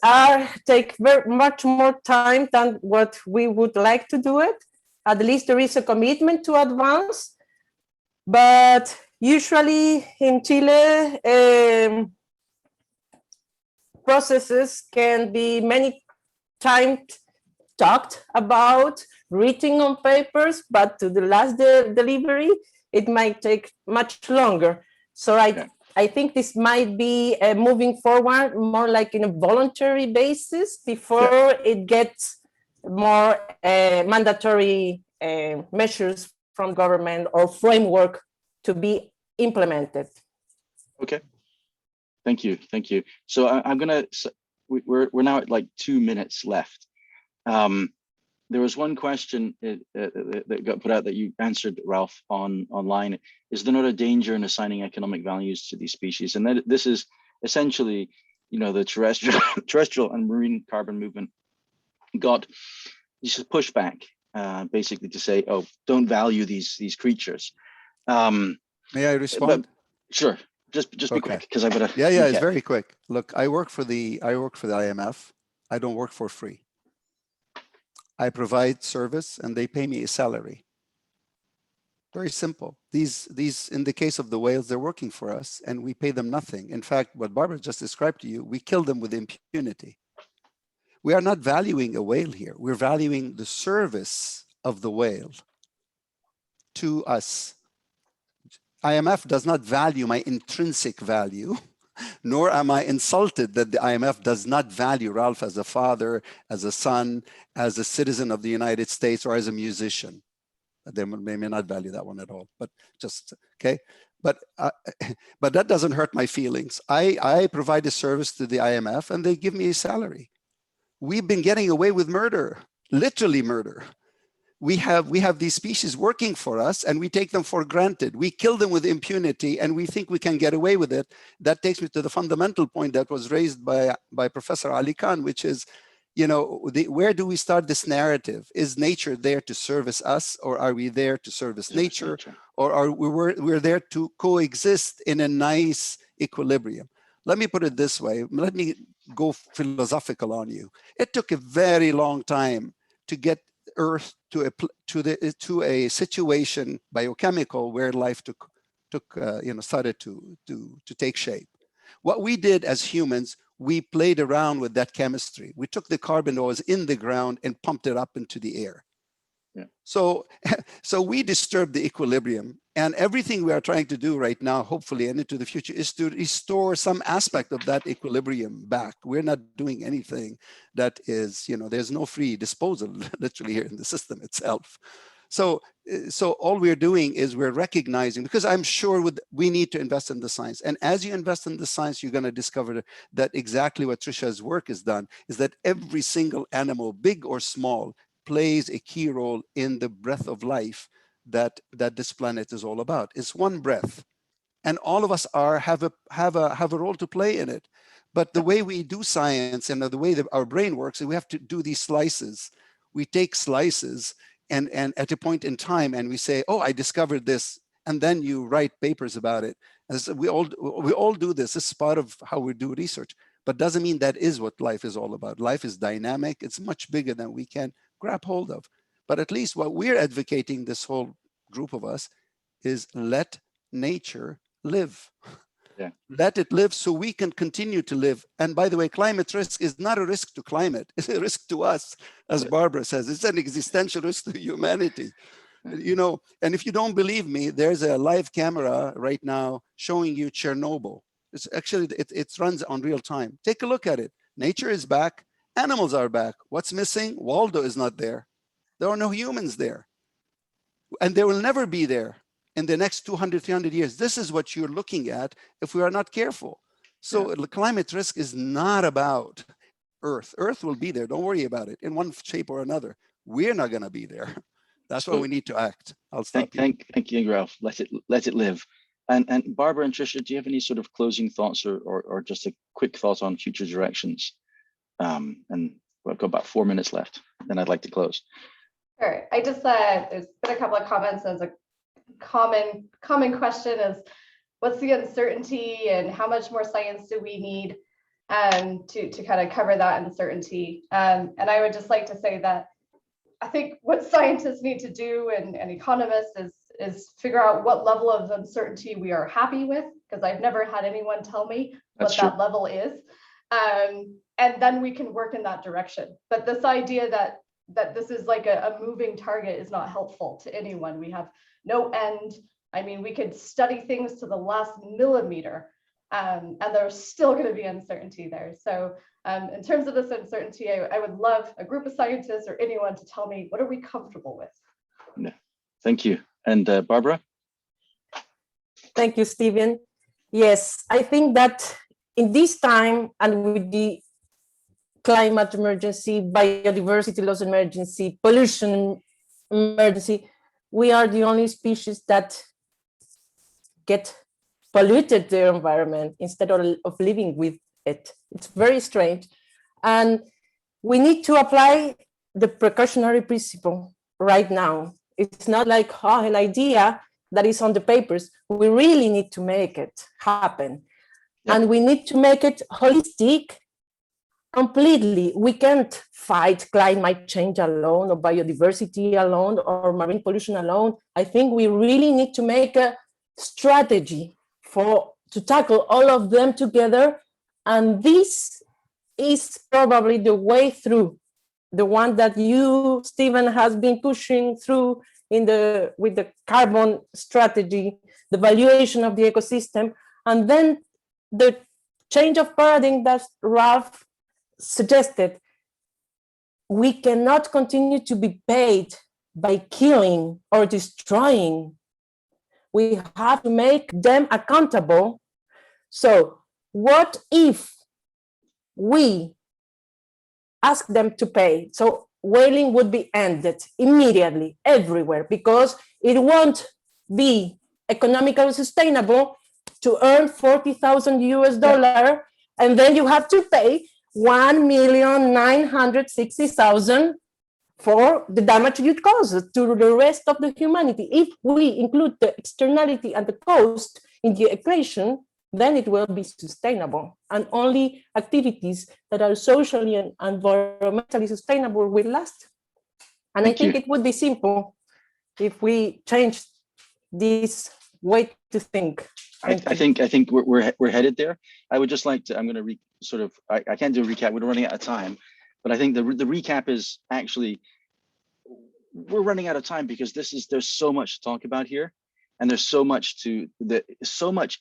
Speaker 3: take very much more time than what we would like to do it. At least there is a commitment to advance. But usually in Chile, processes can be many times talked about, written on papers, but to the last delivery, it might take much longer. So I think this might be moving forward more like in a voluntary basis before it gets more mandatory measures from government or framework to be implemented.
Speaker 1: Okay. Thank you. Thank you. So I'm gonna, we're now at like 2 minutes left. There was one question that got put out that you answered, Ralph, online. Is there not a danger in assigning economic values to these species? And this is essentially, you know, the terrestrial and marine carbon movement got just pushback, basically to say, oh, don't value these creatures.
Speaker 2: May I respond?
Speaker 1: Sure. Just be quick, because I've got to.
Speaker 2: Yeah, it's very quick. Look, I work for the IMF. I don't work for free. I provide service and they pay me a salary. Very simple. These in the case of the whales, they're working for us and we pay them nothing. In fact, what Barbara just described to you, we kill them with impunity. We are not valuing a whale here. We're valuing the service of the whale to us. IMF does not value my intrinsic value, nor am I insulted that the IMF does not value Ralph as a father, as a son, as a citizen of the United States, or as a musician. They may not value that one at all, but just, okay. But that doesn't hurt my feelings. I provide a service to the IMF and they give me a salary. We've been getting away with murder, literally murder. We have these species working for us and we take them for granted. We kill them with impunity and we think we can get away with it. That takes me to the fundamental point that was raised by Professor Ali Khan, which is, you know, where do we start this narrative? Is nature there to service us, or are we there to service nature? Or are we're there to coexist in a nice equilibrium? Let me put it this way. Let me go philosophical on you. It took a very long time to get Earth to a situation biochemical where life started to take shape. What we did as humans, we played around with that chemistry. We took the carbon that was in the ground and pumped it up into the air. Yeah. So we disturbed the equilibrium, and everything we are trying to do right now, hopefully, and into the future, is to restore some aspect of that equilibrium back. We're not doing anything that is, you know, there's no free disposal literally here in the system itself. So all we're doing is we're recognizing, because I'm sure we need to invest in the science. And as you invest in the science, you're going to discover that exactly what Trisha's work has done is that every single animal, big or small, plays a key role in the breath of life that this planet is all about. It's one breath, and all of us have a role to play in it. But the way we do science and the way that our brain works, we have to do these slices. We take slices and at a point in time, and we say, oh, I discovered this, and then you write papers about it. As we all do this. This is part of how we do research, but doesn't mean that is what life is all about. Life is dynamic. It's much bigger than we can grab hold of. But at least what we're advocating, this whole group of us, is let nature live. Yeah. Let it live so we can continue to live. And by the way, climate risk is not a risk to climate. It's a risk to us, as Barbara says. It's an existential risk to humanity. You know, and if you don't believe me, there's a live camera right now showing you Chernobyl. It's actually, it runs on real time. Take a look at it. Nature is back. Animals are back. What's missing? Waldo is not there. There are no humans there. And they will never be there in the next 200, 300 years. This is what you're looking at if we are not careful. So the climate risk is not about Earth. Earth will be there. Don't worry about it in one shape or another. We're not going to be there. That's why we need to act. I'll stop you.
Speaker 1: Thank you, Ralph. Let it live. And Barbara and Tricia, do you have any sort of closing thoughts or just a quick thought on future directions? And we've got about 4 minutes left, then I'd like to close.
Speaker 4: Sure. I just there's been a couple of comments as a common question is, what's the uncertainty and how much more science do we need to kind of cover that uncertainty? And I would just like to say that I think what scientists need to do and economists is figure out what level of uncertainty we are happy with, because I've never had anyone tell me what that level is. And then we can work in that direction. But this idea that this is like a moving target is not helpful to anyone. We have no end. I mean, we could study things to the last millimeter, and there's still going to be uncertainty there. So in terms of this uncertainty, I would love a group of scientists or anyone to tell me, what are we comfortable with?
Speaker 1: Yeah. Thank you. And Barbara?
Speaker 3: Thank you, Steven. Yes, I think that in this time and with the climate emergency, biodiversity loss emergency, pollution emergency, we are the only species that get polluted their environment instead of living with it. It's very strange. And we need to apply the precautionary principle right now. It's not like an idea that is on the papers. We really need to make it happen.
Speaker 1: Yep.
Speaker 3: And we need to make it holistic completely. We can't fight climate change alone or biodiversity alone or marine pollution alone. I think we really need to make a strategy to tackle all of them together. And this is probably the way through, the one that you, Steven, has been pushing through with the carbon strategy, the valuation of the ecosystem, and then the change of paradigm that Ralph suggested. We cannot continue to be paid by killing or destroying. We have to make them accountable. So what if we ask them to pay? So whaling would be ended immediately everywhere, because it won't be economically sustainable to earn $40,000 and then you have to pay 1,960,000 for the damage it causes to the rest of the humanity. If we include the externality and the cost in the equation, then it will be sustainable. And only activities that are socially and environmentally sustainable will last. And I think it would be simple if we change this way to think.
Speaker 1: I think we're headed there. I would just like to, I'm going to I can't do a recap, we're running out of time, but I think the recap is actually, we're running out of time because there's so much to talk about here, and there's so much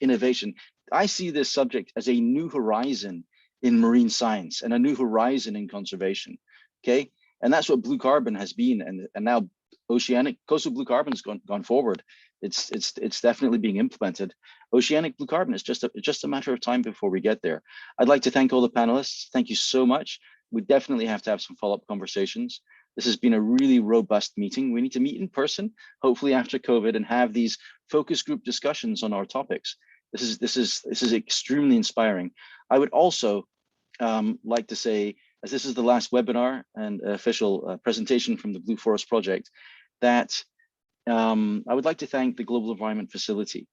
Speaker 1: innovation. I see this subject as a new horizon in marine science and a new horizon in conservation. Okay, and that's what blue carbon has been, and now oceanic coastal blue carbon's gone forward. It's definitely being implemented. Oceanic blue carbon is just a matter of time before we get there. I'd like to thank all the panelists. Thank you so much. We definitely have to have some follow-up conversations. This has been a really robust meeting. We need to meet in person, hopefully after COVID, and have these focus group discussions on our topics. This is extremely inspiring. I would also like to say, as this is the last webinar and official presentation from the Blue Forest Project, that I would like to thank the Global Environment Facility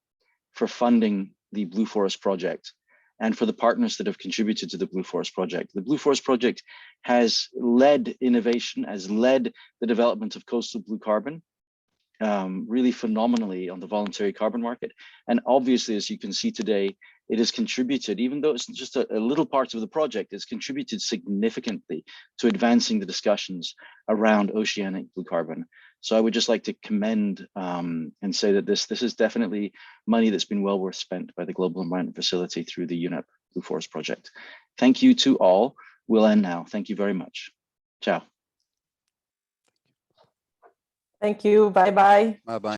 Speaker 1: for funding the Blue Forest Project and for the partners that have contributed to the Blue Forest Project. The Blue Forest Project has led innovation, has led the development of coastal blue carbon really phenomenally on the voluntary carbon market. And obviously, as you can see today, it has contributed, even though it's just a little part of the project, it's contributed significantly to advancing the discussions around oceanic blue carbon. So I would just like to commend and say that this is definitely money that's been well worth spent by the Global Environment Facility through the UNEP Blue Forest Project. Thank you to all. We'll end now. Thank you very much. Ciao.
Speaker 3: Thank you. Bye-bye.
Speaker 2: Bye-bye.